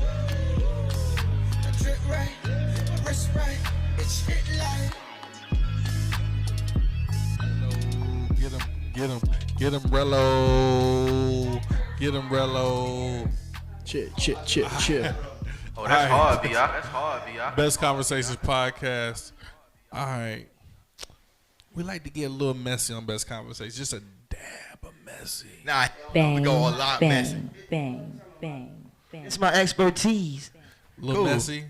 A drip right, wrist right, bitch hit light. Get him, Rello. Get him, Rello. Chip. Oh, that's hard, VI. That's hard, VI. Best Conversations podcast. All right. We like to get a little messy on Best Conversations. Just a dab of messy. Nah, Bang, we go a lot messy. bang. It's my expertise. A little Cool. messy.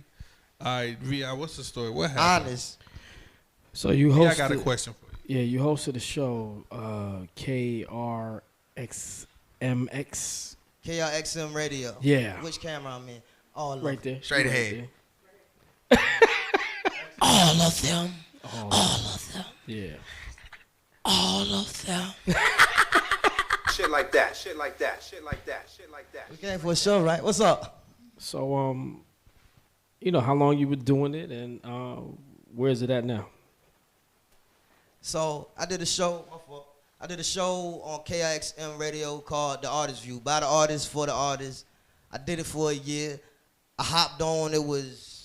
All right, VI, what's the story? What happened? Honest. So you Yeah, hosted. I got a question for you. Yeah, you hosted a show, KRXMX. KRXM Radio. Yeah. Which camera I'm in? All of Right there. Straight Right ahead. there. All of them. All of them. Yeah. All of them. Shit like that. Shit like that. Shit like that. Shit like that. We came for a show, right? What's up? So, you know how long you were doing it, and where is it at now? So I did a show. I did a show on KIXM Radio called The Artist View, by the artists, for the artists. I did it for a year. I hopped on. It was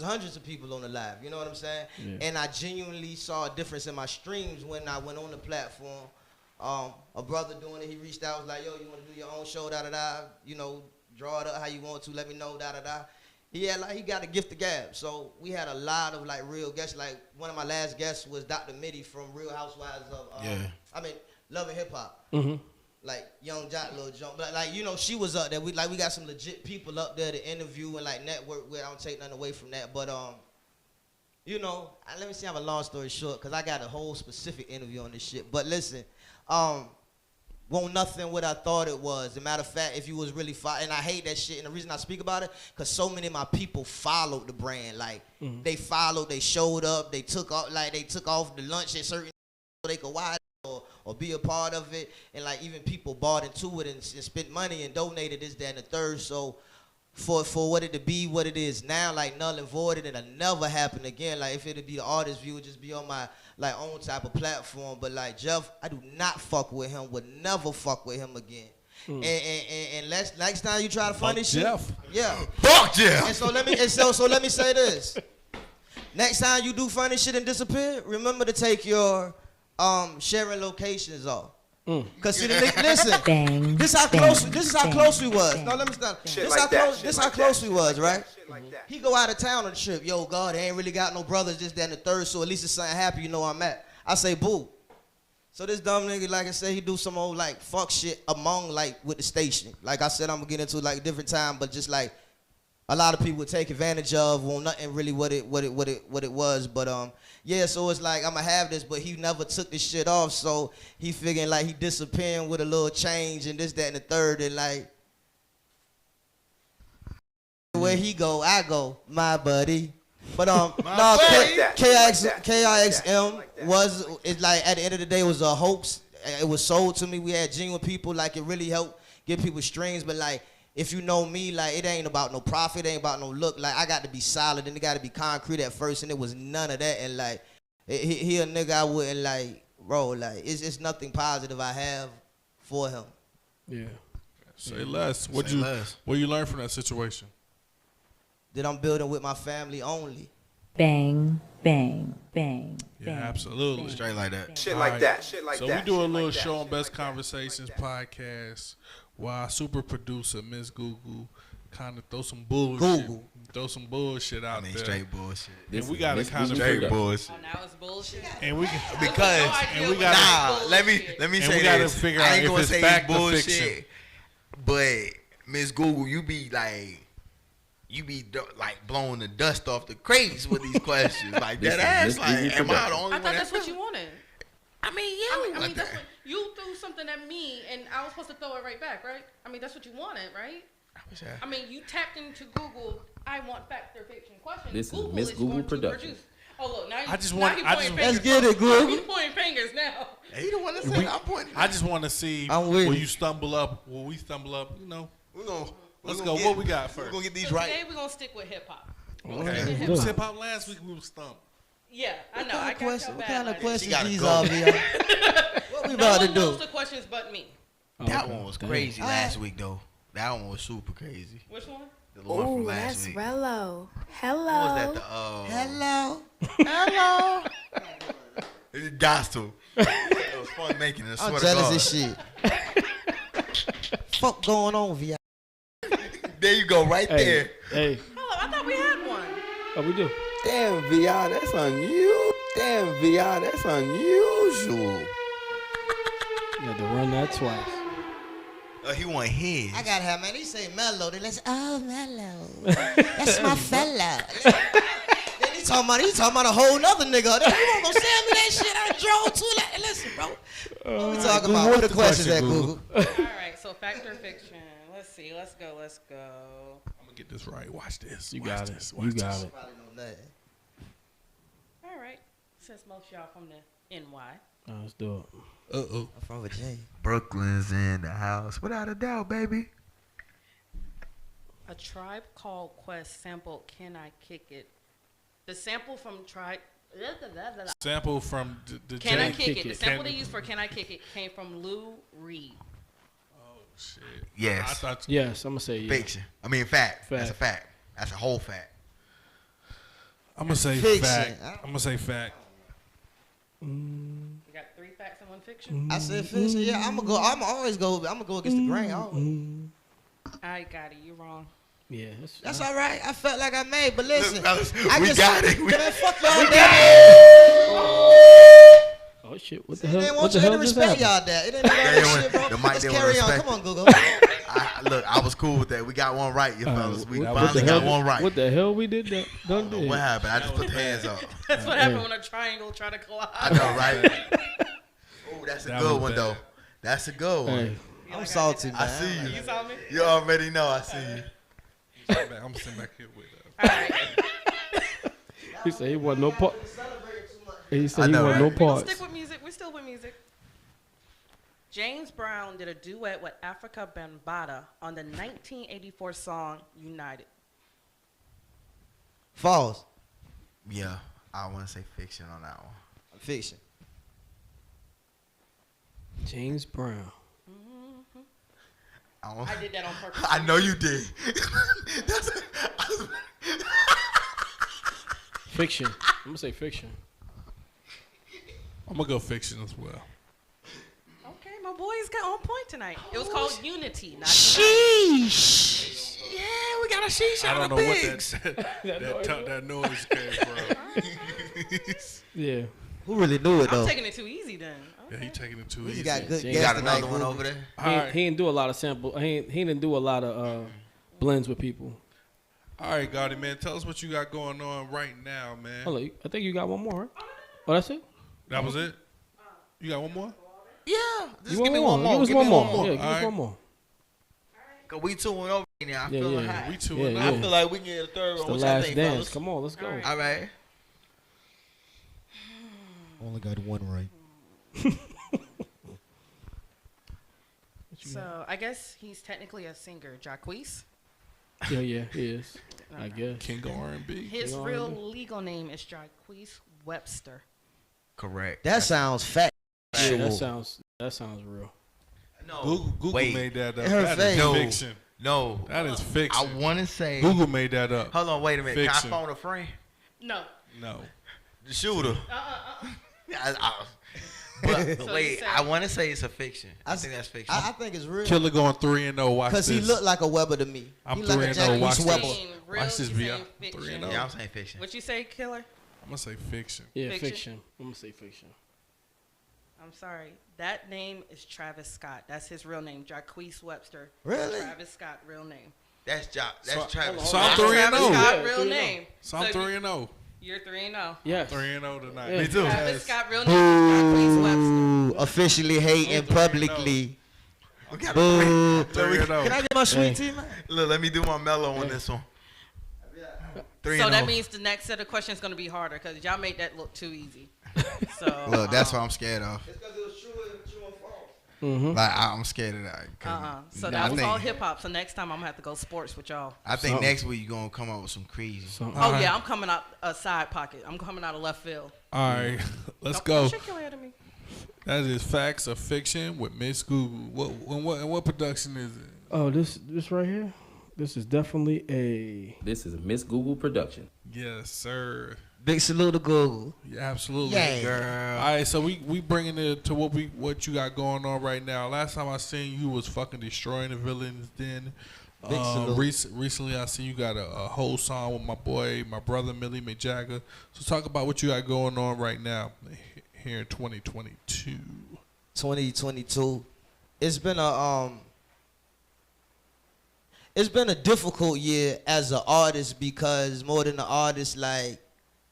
hundreds of people on the live. You know what I'm saying? Yeah. And I genuinely saw a difference in my streams when I went on the platform. A brother doing it, he reached out, was like, yo, you want to do your own show, da-da-da, you know, draw it up how you want to, let me know, da-da-da. He got a gift of gab. So we had a lot of like real guests. Like one of my last guests was Dr. Mitty from Real Housewives of, Love and Hip Hop. Mm-hmm. Like Young Jock, Lil Jump. But like, you know, she was up there. We got some legit people up there to interview and like network with. I don't take nothing away from that. But you know, let me see, I have a long story short, because I got a whole specific interview on this shit. But listen, won't nothing what I thought it was. As a matter of fact, if you was really and I hate that shit, and the reason I speak about it, because so many of my people followed the brand. Like, they followed, they showed up, they took off the lunch at certain so they could watch or be a part of it. And like, even people bought into it and spent money and donated this, that, and the third. So for what it to be what it is now, like null and void, and it'll never happen again. Like if it'd be the Artist View, it'd just be on my like own type of platform. But like Jeff, I do not fuck with him, would never fuck with him again. And next time you try to find this shit, yeah, fuck Jeff. And so let me say this: next time you do funny shit and disappear, remember to take your sharing locations off. Cause see, listen, Bang, this is how close we was. No, let me stop. This how close we was, right? He go out of town on the trip. Yo, God, they ain't really got no brothers, this, that, and the third. So at least it's something happy, you know where I'm at. I say, boo. So this dumb nigga, like I said, he do some old like fuck shit among like with the station. Like I said, I'm gonna get into like a different time, but just like a lot of people would take advantage of, well, nothing really what it was, but yeah, so it's like I'ma have this, but he never took this shit off, so he figuring like he disappearing with a little change and this, that, and the third, and like where he go, I go, my buddy. But no, KIXM it's like at the end of the day it was a hoax. It was sold to me. We had genuine people, like it really helped give people streams, but like, if you know me, like, it ain't about no profit, it ain't about no look. Like, I got to be solid, and it got to be concrete at first, and it was none of that. And like, he a nigga I wouldn't like, bro. Like, it's nothing positive I have for him. Yeah. Say less. What you learn from that situation? That I'm building with my family only. Bang, bang, bang. Yeah, bang, absolutely. bang, Straight like that. Shit All like right. that. Shit like so that. we do a shit little like that, show on shit Best like that, Conversations shit like podcast while super producer Miss Google kind of throw some bullshit. Throw some bullshit out there. Straight bullshit. And we gotta kind of straight figure bullshit. Oh, now it's bullshit. And we Because we gotta let me and say we gotta this. figure I out ain't if gonna it's say fact it's or bullshit, fiction. but Miss Google, you be like blowing the dust off the crates with these questions. Like that ass. Like, am I the only I one? thought that's what you wanted. I mean, I mean, that's what you threw something at me, and I was supposed to throw it right back, right? I mean, that's what you wanted, right? I mean, you tapped into Google. I want fact or fiction questions. This is Google Miss Google going to Production. produce. Oh look, now I just now want- he I pointing just- fingers. Let's get it, Google. He's pointing fingers now. He the one that said I'm pointing. I just want to see I'm with when you. you stumble up. When we stumble up, you know. Let's we go. gonna What we got We're first? gonna get these So right. today we're gonna stick with hip hop. Okay. Good. Hip hop last week we was stumped. Yeah, I know. What I got your what bad kind of last questions gotta these go. are, Via? What we week. about No to one knows do? the questions but me. That one was Damn. crazy last week though. That one was super crazy. Which one? The one from last week. Rello. What was that? Hello. Hello. It got to. It was fun making it. I I'm swear to jealous God. as shit. Fuck going on, Via? There you go, right there. Hey. Oh, I thought we had one. Oh, we do. Damn, VR, that's unusual. Damn, VR, that's unusual. You had to run that twice. He want his. I gotta have, man. He say mellow. Then let's, oh, mellow. That's my fella. Then he talking about a whole nother nigga. Then you won't go send me that shit. I drove to that. Listen, bro. What we talking about? What the questions at, Google? All right, so fact or fiction. Let's see. Let's go. I'm gonna get this right. Watch this. You Watch got this. it. Watch You this. got it. Probably know nothing. All right. Since most of y'all from the NY. Let's do it. Uh-oh. I'm from Virginia. Brooklyn's in the house, without a doubt, baby. A Tribe Called Quest sample Can I Kick It? The sample from Tribe. Sample from the Can I J- Kick It? The sample Can- they used for Can I Kick It came from Lou Reed. Oh shit. Yes. I thought. Yes, I'm gonna say yeah. Fiction. I mean, fact. Fact. That's a fact. That's a whole fact. I'm gonna say Fiction. fact. I'm gonna say fact. You got 3 facts and 1 fiction? I said fiction. Yeah, I'm gonna go against the grain. I got it. You're wrong. Yeah, That's all right. I felt like I made, but listen, fellas, I we just, got it. Man, fuck y'all, damn. Oh shit! What See, the they hell? want What the you to hell just respect happened? y'all that. It ain't about that shit, bro. The mic Let's they carry wanna on. respect Come on, Google. Look, I was cool with that. We got one right, you fellas. We What finally the got hell? one right. What the hell we did that? Done did. What happened? I just put the hands up. That's what happened when a triangle try to collide. I know, right? Oh, that's a That good was one, bad. though. That's a good one. Hey, I'm salty, man. I see you. You saw me? You already know I see you. I'm gonna sit back here with All right. he said he want no part. He I said he know, want right? no We're going to parts. stick with music. We're still with music. James Brown did a duet with Africa Bambaataa on the 1984 song United. False. Yeah, I want to say fiction on that one. Fiction. James Brown. I did that on purpose. I know you did. Fiction. I'm gonna say fiction. I'm gonna go fiction as well. Okay, my boys got on point tonight. It was called Unity, not Sheesh. Yeah, we got a sheesh I out don't of know what Biggs. that noise came from. Yeah. Who really knew it I'm though? taking it too easy then. Yeah, he taking it too He easy. got good James You got guests another tonight, one Google. over there? He didn't do a lot of sample. He didn't do a lot of blends with people. All right, Gaudy, man, tell us what you got going on right now, man. Hold on, I think you got one more, right? Oh, that's it? That was it? You got one more? Yeah. You Just want give me one one more? more. Give us Give one me more. one more. Yeah, give us Alright. one more. Cause we 2-1 over here now. I'm Yeah, feeling yeah. hot. We two Yeah, and yeah. I feel like we can get a third It's one. the What y'all last think, dance. fellas? Come on, let's go. Alright. All right. Only got one right. What So I guess he's technically a singer, Jacquees. Yeah, he is. I guess. King of R&B. His real legal name is Jacquees Webster. Correct. That sounds fat. Yeah, that sounds real. No. Google made that up. Her That face. is fiction. No. That is fiction. I want to say. Google made that up. Hold on, wait a minute. Fiction. Can I phone a friend? No. No. The shooter. But So wait, you said- I want to say it's a fiction. I think that's fiction. I think it's real. Killer going 3-0. Watch this. Because he looked like a Weber to me. I'm he like a 3-0. Jacquees Watch this. Weber. Watch this, He's VR. saying fiction. 3-0. Yeah, I'm saying fiction. What you say, Killer? I'm gonna say fiction. Yeah, Fiction? fiction. I'm gonna say fiction. I'm sorry. That name is Travis Scott. That's his real name, Jacquees Webster. Really? Travis Scott, real name. That's So- Travis. So I'm That's 3-0. Travis Scott, Yeah, real 3-0. name. So I'm if 3-0. You're 3-0. Yes. 3-0 tonight. Yeah. Me too. Travis Scott, real name is Jacquees Webster. Officially hating 3-0. publicly. We got Boo. 3-0. Can I get my sweet tea, man? Look, let me do my mellow on this one. 3-0. So that means the next set of questions is going to be harder because y'all made that look too easy. So Look, that's what I'm scared of. It's because it was true and false. Mm-hmm. Like I'm scared of that. So I that was think- all hip hop. So next time I'm gonna have to go sports with y'all. I think Something. next week you're gonna come up with some crazy. Oh yeah, I'm coming out a side pocket. I'm coming out of left field. All right, let's Don't go. shake your head at me. That is Facts or Fiction with Miss Google. What production is it? Oh, this right here. This is definitely a. This is a Miss Google production. Yes, sir. Big salute to Google. Yeah, absolutely. Yeah. Girl. All right, so we bringing it to what you got going on right now. Last time I seen you was fucking destroying the villains. Then Big salute. recently I seen you got a whole song with my brother Millie McJagger. So talk about what you got going on right now here in 2022. 2022. It's been a difficult year as an artist because more than an artist, like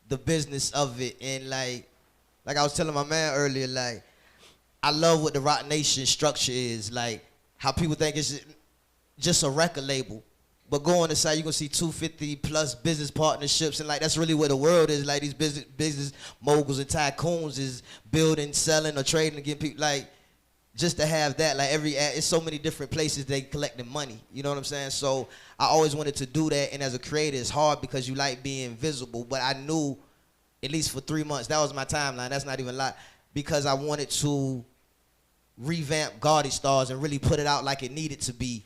the business of it, and like I was telling my man earlier, like I love what the Rock Nation structure is, like how people think it's just a record label, but go on the side you gonna see 250 plus business partnerships, and like that's really where the world is. Like these business moguls and tycoons is building, selling, or trading to get people like. Just to have that, like it's so many different places they collecting money. You know what I'm saying? So I always wanted to do that, and as a creator, it's hard because you like being visible. But I knew, at least for 3 months, that was my timeline. That's not even a lot, because I wanted to revamp Gaudy Stars and really put it out like it needed to be.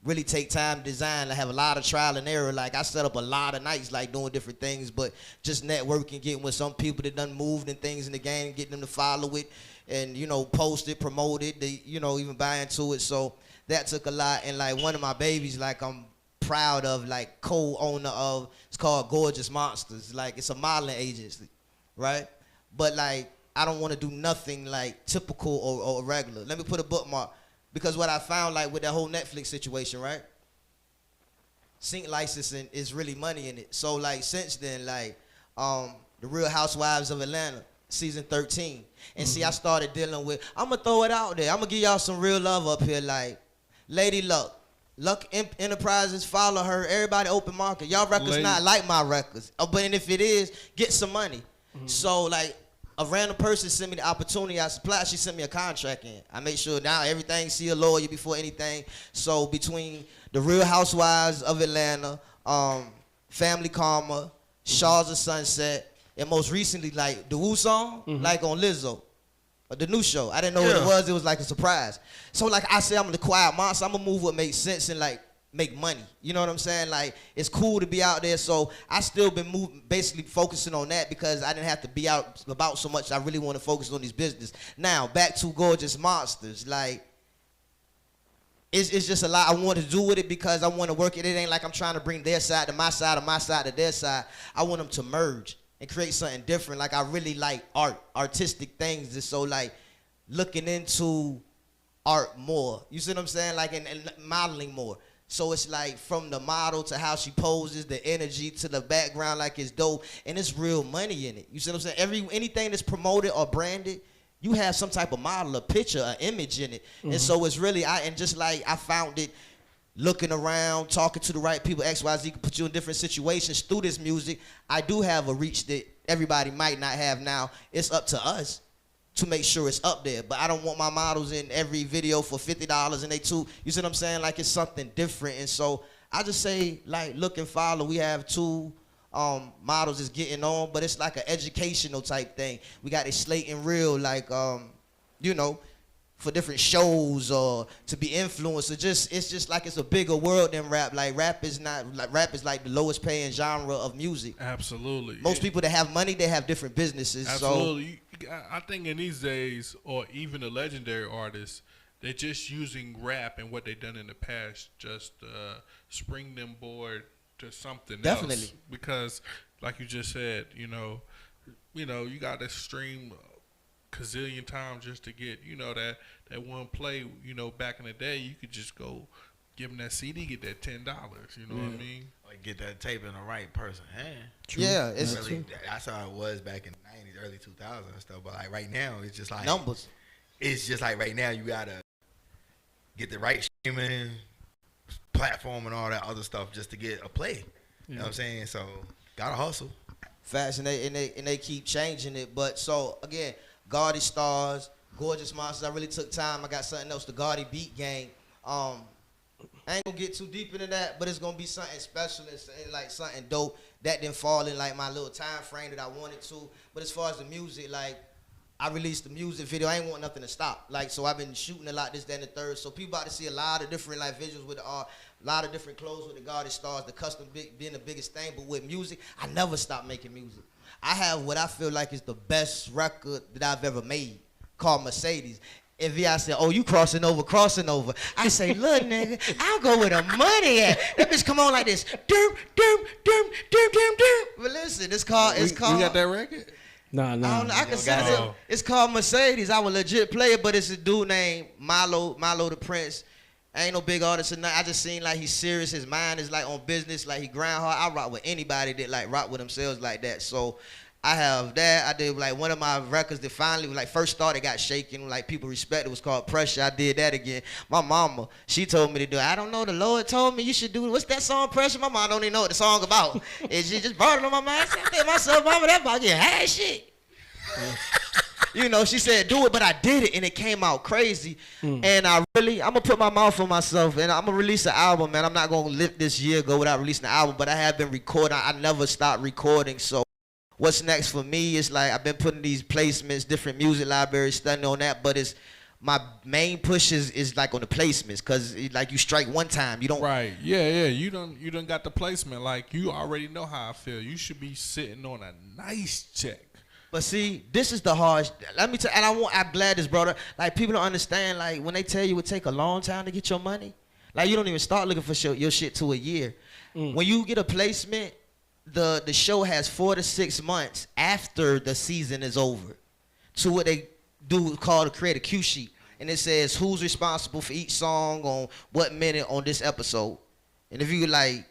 Really take time to design. I have a lot of trial and error. Like I set up a lot of nights, like doing different things, but just networking, getting with some people that done moved and things in the game, getting them to follow it. And, you know, post it, promote it, they, you know, even buy into it. So that took a lot. And, like, one of my babies, like, I'm proud of, like, co-owner of, it's called Gorgeous Monsters. Like, it's a modeling agency, right? But, like, I don't want to do nothing, like, typical or regular. Let me put a bookmark. Because what I found, like, with that whole Netflix situation, right? Sync licensing is really money in it. So, like, since then, like, The Real Housewives of Atlanta, season 13. And see, I started dealing with, I'm going to throw it out there. I'm going to give y'all some real love up here. Like, Lady Luck. Luck Enterprises, follow her. Everybody open market. Y'all records not like my records. But and if it is, get some money. So, like, a random person sent me the opportunity I supplied. She sent me a contract in. I make sure now everything, see a lawyer before anything. So, between The Real Housewives of Atlanta, Family Karma, Shaws of Sunset, and most recently, like, the Woo song, like on Lizzo, the new show. I didn't know what it was. It was like a surprise. So, like I said, I'm the quiet monster. I'm going to move what makes sense and, like, make money. You know what I'm saying? Like, it's cool to be out there. So, I still been moving, basically focusing on that because I didn't have to be out about so much. I really want to focus on this business. Now, back to Gorgeous Monsters. Like, it's just a lot I want to do with it because I want to work it. It ain't like I'm trying to bring their side to my side or my side to their side. I want them to merge and create something different. Like, I really like artistic things. And so, like, looking into art more. You see what I'm saying? Like, and modeling more. So it's like from the model to how she poses, the energy to the background, like it's dope. And it's real money in it. You see what I'm saying? Anything that's promoted or branded, you have some type of model, a picture, an image in it. And so it's really, I found it looking around, talking to the right people, XYZ can put you in different situations through this music. I do have a reach that everybody might not have now. It's up to us. to make sure it's up there. But I don't want my models in every video for $50 and they too, you see what I'm saying? Like it's something different. And so I just say like look and follow. We have 2 models that's getting on, but it's like an educational type thing. We got a slate and reel like you know, for different shows or to be influenced. It's just like it's a bigger world than rap. Like rap is like the lowest paying genre of music. Absolutely. Most people that have money, they have different businesses. Absolutely. So I think in these days, or even the legendary artists, they're just using rap and what they've done in the past just spring them board to something else. Because like you just said, you know, you got to stream gazillion times just to get, you know, that one play. You know, back in the day, you could just go give them that CD, get that $10. You know what I mean? Or get that tape in the right person's hand. True. Yeah, it's really, true. That's how it was back in the 90s, early 2000s and stuff. But like right now, it's just like numbers. It's just like right now, you gotta get the right streaming platform and all that other stuff just to get a play. You know what I'm saying? So gotta hustle. Fast, and they keep changing it. But so again, Gaudy Stars, Gorgeous Monsters. I really took time. I got something else, the Gaudy Beat Gang. I ain't gonna get too deep into that, but it's gonna be something special and like something dope that didn't fall in like my little time frame that I wanted to. But as far as the music, like I released the music video. I ain't want nothing to stop. Like so, I've been shooting a lot this, that, and the third. So people about to see a lot of different like visuals with the art, a lot of different clothes with the Gaudy Stars, the custom being the biggest thing. But with music, I never stopped making music. I have what I feel like is the best record that I've ever made, called Mercedes. And VI said, oh, you crossing over. I say, look, nigga, I'll go where the money at. That bitch come on like this. Doom, doom, doom, doom, doom, doom. But listen, it's called. You got that record? Nah. I can say it's called Mercedes. I would legit play it, but it's a dude named Milo the Prince. I ain't no big artist or nothing. I just seen like he's serious. His mind is like on business. Like he grind hard. I rock with anybody that like rock with themselves like that. So I have that. I did like one of my records that finally like first started got shaken. Like people respect it was called Pressure. I did that again. My mama, she told me to do it. I don't know. The Lord told me you should do it. What's that song Pressure? My mom don't even know what the song about. And she just brought it on my mind. I said, I think myself, mama, that about getting high shit. You know, she said do it, but I did it and it came out crazy. And I'm gonna put my mouth on myself and I'm gonna release an album, man. I'm not gonna let this year go without releasing an album, but I have been recording. I never stopped recording. So what's next for me is like I've been putting these placements, different music libraries, studying on that, but it's my main push is like on the placements, cause like you strike one time, you don't. Right. Yeah. You done got the placement. Like you already know how I feel. You should be sitting on a nice check. But see, this is the hard. Let me tell. And I'm glad this brought up. Like people don't understand. Like when they tell you it take a long time to get your money, like you don't even start looking for your shit to a year. When you get a placement, the show has 4 to 6 months after the season is over, to what they do called to create a cue sheet, and it says who's responsible for each song on what minute on this episode. And if you like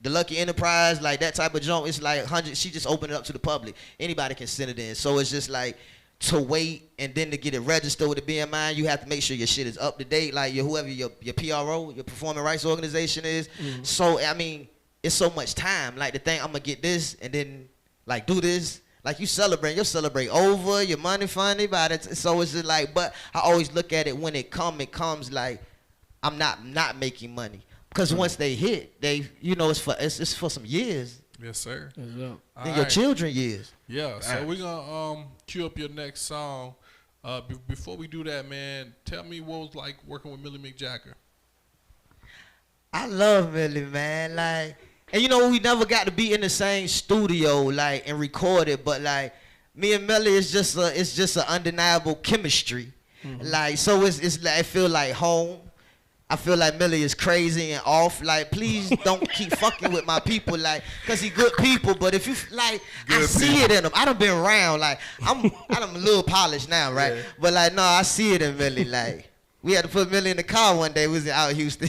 the Lucky Enterprise, like that type of junk, it's like 100. She just opened it up to the public. Anybody can send it in. So it's just like to wait and then to get it registered with the BMI, you have to make sure your shit is up to date. Like whoever your PRO, your Performing Rights Organization is. So I mean, it's so much time. Like the thing, I'm gonna get this and then like do this. Like you'll celebrate over your money funny about it. So it's just like, but I always look at it when it comes like I'm not making money. Because once they hit, it's for some years. Yes, sir. And your children years. Yeah. So we're gonna cue up your next song. Before we do that, man, tell me what it was like working with Millie McJagger. I love Millie, man. Like, and you know we never got to be in the same studio like and record it, but like me and Millie it's just an undeniable chemistry. Like so it's like I feel like home. I feel like Millie is crazy and off. Like, please don't keep fucking with my people, like, cause he good people. But if you like, I see it in him. I done been around. Like, I'm a little polished now, right? Yeah. But like, no, I see it in Millie. Like, we had to put Millie in the car one day. We was out in Houston.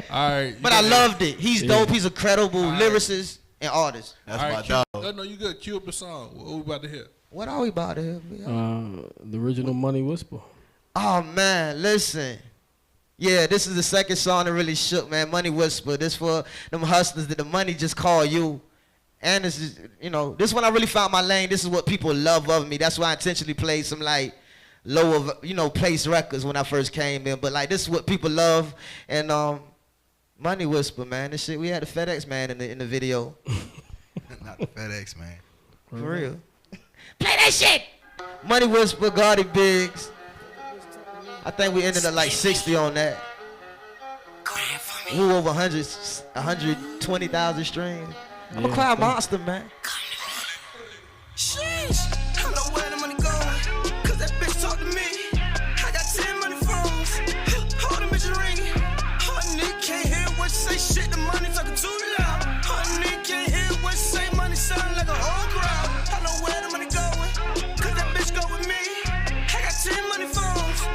All right. But I loved it. He's dope. He's a credible lyricist and artist. That's my dog. No, you good. Cue up the song. What we about to hear? What are we about to hear? The original Money Whisper. Oh man, listen. Yeah, this is the second song that really shook, man. Money Whisper. This for them hustlers that the money just call you And this is, you know, this is when I really found my lane. This is what people love of me. That's why I intentionally played some like lower, you know, place records when I first came in. But like this is what people love. And Money Whisper, man. This shit, we had the FedEx man in the video. Not the FedEx man. For real. Play that shit. Money Whisper, Gaudy Biggs. I think we ended up like 60 on that. Woo, over 120,000 streams. I'm a cloud monster, man. Sheesh, I know where the money going, cause that bitch talk to me. I got 10 money phones, all the bitches ringing. Honey can't hear what you say, shit, the money talking too loud. Honey can't hear what you say, money sound like a whole crowd. I know where the money going, cause that bitch go with me. I got 10 money phones,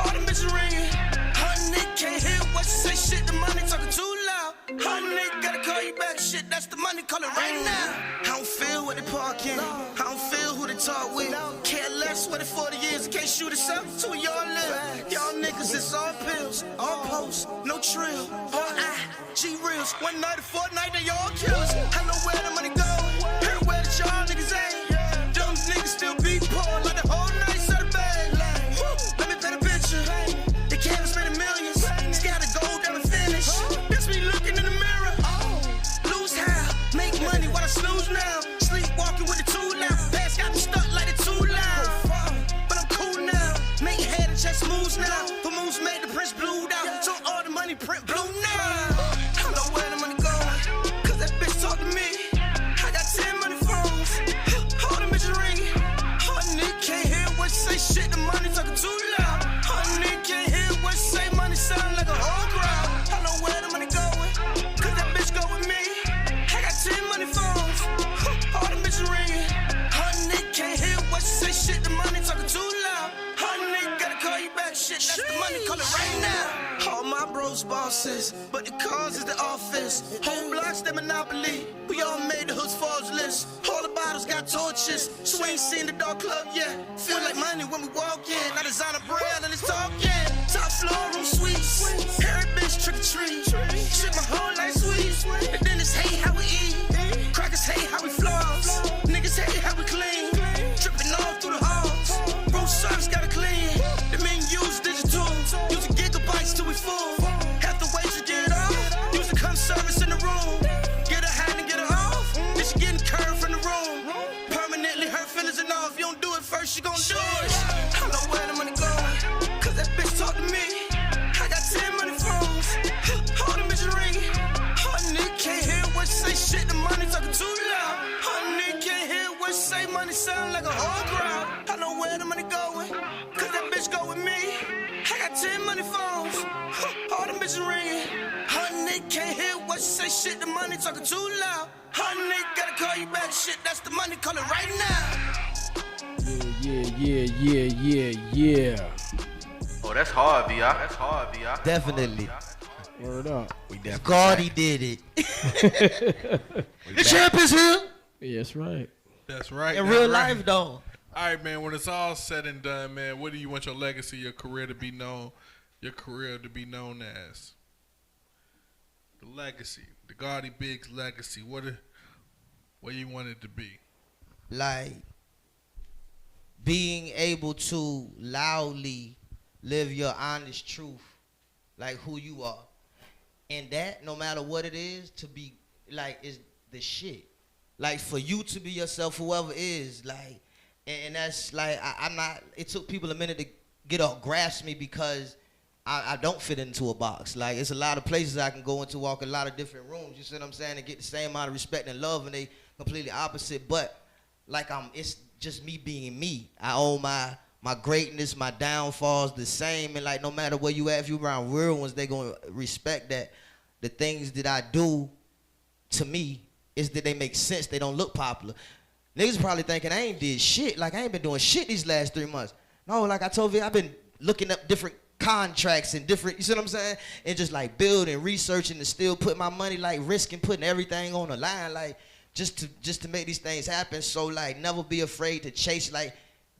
all the bitches ringing. Honey can't hear what you say, shit, the money talking too loud. Honey gotta call you back, shit, that's the money, call it right now. I don't feel what they parking, I don't feel who they talk with. Care less what it 40 years, can't shoot us up to where y'all live. Y'all niggas, it's all pills, all posts, no trill, all G reels. One night, a fortnight, they all killers. I know where the money go, everywhere that y'all niggas ain't. Dumb niggas still be poor, like the whole night serve bag. Let me paint a picture, they can't spend millions. It's gotta go down and finish. Bitch me looking in the mirror, lose how, make money while I snooze now. Sleepwalking with the tool now, past got me stuck like it too loud. But I'm cool now, make head and chest moves now. The moves made the prince blued out, so all the money print blue now. I know where the money going, cause that bitch talk to me. I got 10 money phones, all the bitches ringing. Honey can't hear what you say, shit, the money talking too loud. Honey can't hear what you say, money sound like a whole crowd. I know where the money going, cause that bitch go with me. I got 10 money phones, all the bitches ringing. Honey can't hear what you say, shit, the money talking too loud. Honey gotta call you back, shit, that's the money, call it right now. All my bros bosses, but the cars is the office. Whole blocks, the monopoly. We all made the hood's falls list. All the bottles got torches, so we ain't seen the dog club yet. Feel like money when we walk in. I design a brand and it's talking. Top floor room suites. Every bitch trick or treat. Shit my whole life sweet. And then it's hate how we eat. Crackers hate how we floss. Niggas hate how we clean. Dripping all through the halls. Room service gotta clean. The men use digital. Using gigabytes till we full. Have to wait to get off. Use the cum service in the room. Get her hand and get her off. Then she getting curved from the room. Permanently her feelings and off. You don't do it first, she gon' do it. I know where the money going, cause that bitch talk to me. I got 10 money phones, all the bitches ringing. Honey can't hear what you say, shit, the money talking too loud. Honey can't hear what you say, money sound like a whole crowd. I know where the money going, cause that bitch go with me. I got 10 money phones, all the bitches ringing. Honey can't hear what you say, shit, the money talking too loud. Honey gotta call you back, shit, that's the money, call it right now. Yeah. Oh, that's hard, VR. That's hard, VR. Definitely. Word up. We definitely. Gaudy did it. The champ is here. Yeah, that's right. That's right. In real life, though. All right, man. When it's all said and done, man, what do you want your legacy, your career to be known? Your career to be known as? The legacy, the Gaudy Biggs legacy. What you want it to be? Like being able to loudly live your honest truth, like who you are, and that no matter what it is, to be like is the shit. Like for you to be yourself, whoever is like, and that's like I'm not. It took people a minute to get a grasp me because I don't fit into a box. Like it's a lot of places I can go into, walk a lot of different rooms. You see what I'm saying? And get the same amount of respect and love, and they completely opposite. But like it's just me being me. I own my greatness, my downfalls the same, and like no matter where you at, if you around real ones, they gonna respect that. The things that I do, to me, is that they make sense. They don't look popular. Niggas probably thinking I ain't did shit. Like I ain't been doing shit these last 3 months. No, like I told you, I've been looking up different contracts and different, you see what I'm saying? And just like building, researching, and still putting my money, like risking putting everything on the line, like just to make these things happen. So like never be afraid to chase. Like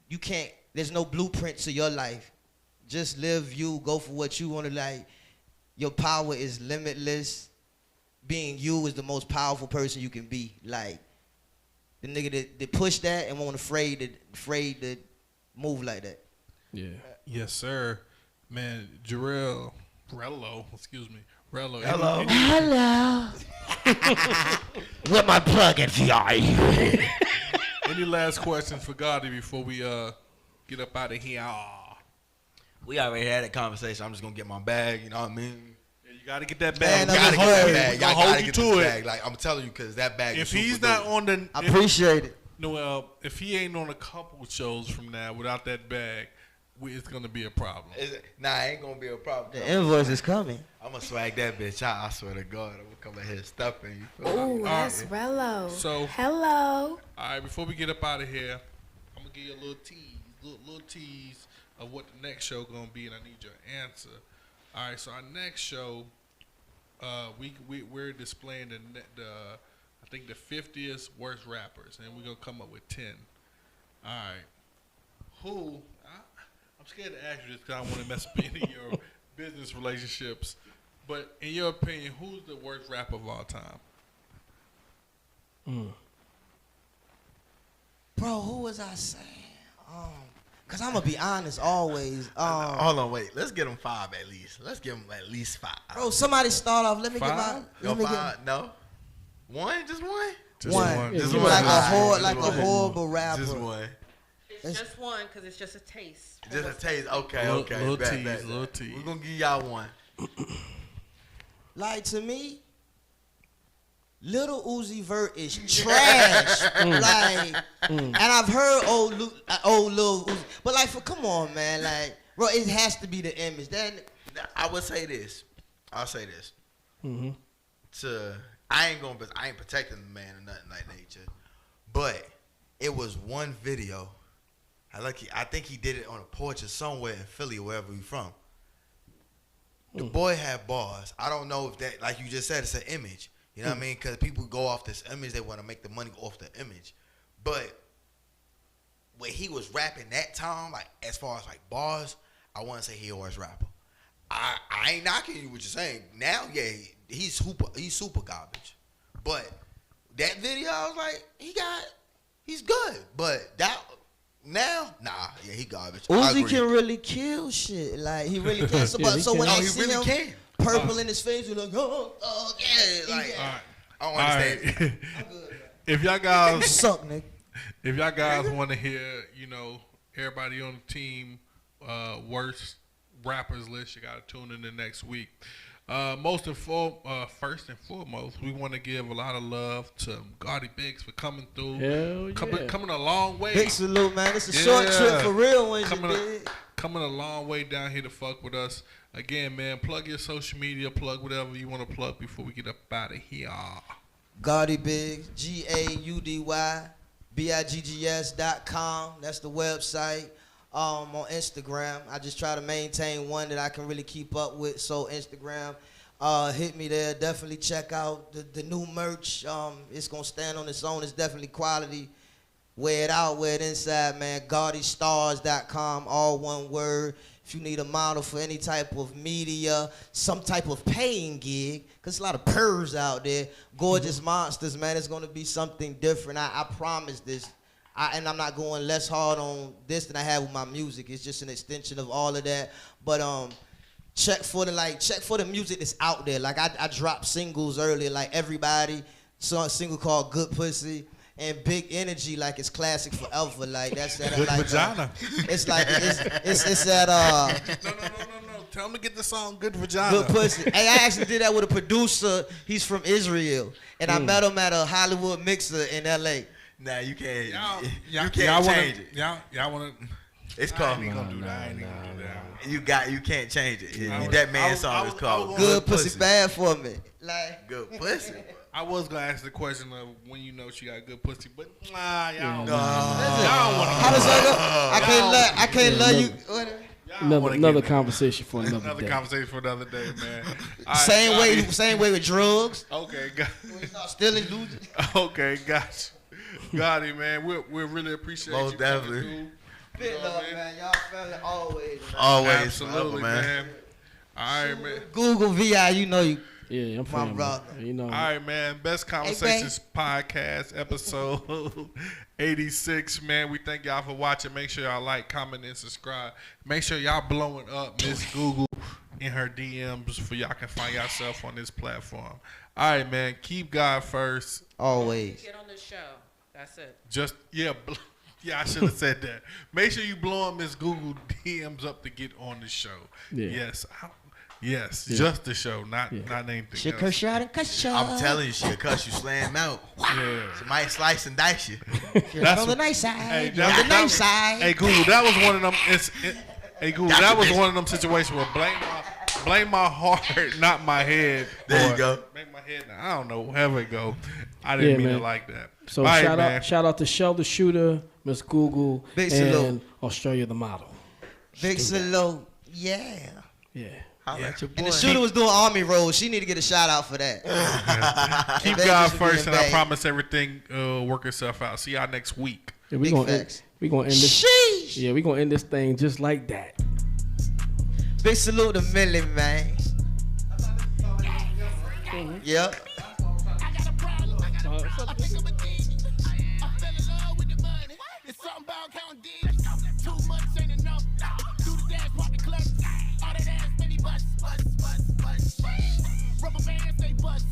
you can't, there's no blueprint to your life. Just live you, go for what you want to. Like your power is limitless. being you is the most powerful person you can be. Like the nigga that push that and won't afraid to move like that. Yeah. Yes, sir. Man, Rello. Hello. Hello. Where my plug-in for y'all? Any last questions for Gaudy before we get up out of here? We already had that conversation. I'm just gonna get my bag. You know what I mean? Yeah, you gotta get that bag. Man, gotta get that bag. Y'all Gotta hold you get to this it. bag. Like I'm telling you, because that bag. If is he's super not dope. on the, I appreciate it. No, if he ain't on a couple shows from now without that bag, it's gonna be a problem. Nah, it ain't gonna be a problem. The invoice is coming. I'm gonna swag that bitch out. I swear to God, I'm gonna come in here stuffing you. Ooh, that's Rello. So hello. All right, before we get up out of here, I'm gonna give you a little tease of what the next show gonna be, and I need your answer. All right, so our next show, we're displaying the I think the 50th worst rappers, and we're gonna come up with 10. All right, who? I'm scared to ask you this because I don't want to mess up any of your business relationships. But in your opinion, who's the worst rapper of all time? Bro, who was I saying? Cause I'm gonna be honest always. Hold on, wait. Let's get him 5 at least. Let's give him at least 5. Bro, somebody start off. Let me 5? get my. No. One? Just one? One. Just Like one. a horrible rapper. Just one. It's just one because it's just a taste. Just a taste. Okay. Little Bet. tease. We're gonna give y'all one. Like to me, Little Uzi Vert is trash. And I've heard old Lil Uzi, but like, come on, man, like, bro, it has to be the image. Then I would say this. I'll say this. Mm-hmm. I ain't protecting the man or nothing like nature, but it was one video. I think he did it on a porch or somewhere in Philly or wherever he's from. The boy had bars. I don't know if that, like you just said, it's an image. You know what I mean? Because people go off this image, they want to make the money off the image. But when he was rapping that time, like as far as like bars, I want to say he always rapper. I ain't knocking you what you're saying. Now, yeah, he's super garbage. But that video, I was like, he's good. But that now, nah, yeah, he garbage. Uzi can really kill shit. Like he really can. So, Yeah, so when Oh, they he see really him, can. purple in his face, you're like, oh yeah, like. I don't understand. Right. If y'all guys suck, nigga. If y'all guys want to hear, everybody on the team worst rappers list, you gotta tune in the next week. First and foremost, we want to give a lot of love to Gaudy Biggs for coming through. Hell yeah. Coming a long way. Big salute, man. It's a short trip for real ones. Coming a long way down here to fuck with us. Again, man, plug your social media, plug whatever you want to plug before we get up out of here. Gaudy Biggs, GAUDYBIGGS.com. That's the website. On Instagram, I just try to maintain one that I can really keep up with. So Instagram, hit me there. Definitely check out the new merch. It's gonna stand on its own. It's definitely quality. Wear it out, wear it inside, man. GaudyStars.com, all one word. If you need a model for any type of media, some type of paying gig, because a lot of pervs out there, gorgeous monsters, man. It's gonna be something different. I promise this. And I'm not going less hard on this than I have with my music. It's just an extension of all of that. But check for the music that's out there. Like I dropped singles earlier, like Everybody, saw a single called Good Pussy, and Big Energy, like it's classic forever. Like that's that. Good like, vagina. It's like it's that. No. Tell him to get the song Good Vagina. Good Pussy. Hey, I actually did that with a producer. He's from Israel, and I met him at a Hollywood mixer in L.A. Nah, you can't. Y'all change it. Y'all want to? It's called. I ain't gonna do that. You can't change it. That man's song is called Good Pussy Bad for me. Like Good Pussy. I was gonna ask the question of when you know she got good pussy, but y'all don't. How does that go? I can't love you. Another conversation for another day. Conversation for another day, man. Same way with drugs. Okay, when you start stealing, losing. Okay, gotcha. Got it, man. We really appreciate Most you definitely. coming through. Big love, man. Y'all family always. Always. Absolutely, man. All right, man. Google VI, you know you. Yeah, I'm My family. brother. You know. All right, man. Best Conversations podcast, episode 86, man. We thank y'all for watching. Make sure y'all like, comment, and subscribe. Make sure y'all blowing up Miss Google in her DMs for y'all can find yourself on this platform. All right, man. Keep God first. Always. Get on this show. That's it. Yeah, I should have said that. Make sure you blow Miss Google DMs up to get on the show. Yeah. Yes, just the show, not anything She'll else. cuss you out and cuss you out. I'm telling you, she'll cuss you, slam out. Yeah. She might slice and dice you. That's on the nice side. You're on the nice side. Hey, Google, that was one of them. Hey, Google, that was one of them situations where blame my heart, not my head. There you go. Make my head. I don't know, however it go. I didn't mean it like that. So Bye, shout out to Shell the Shooter, Miss Google, Big and salute. Australia the model. Big salute. Yeah. Yeah. Holla at your boy. And the shooter was doing army roles. She need to get a shout out for that. Keep God first, and I promise everything work itself out. See y'all next week. Yeah, we gonna end this. Sheesh. Yeah, we gonna end this thing just like that. Big salute to Millie, man. Yep. It's something about counting D's. Too much ain't enough. Do the dance, walk the clutch. All that ass, baby, bust. Rubber bands, they bust.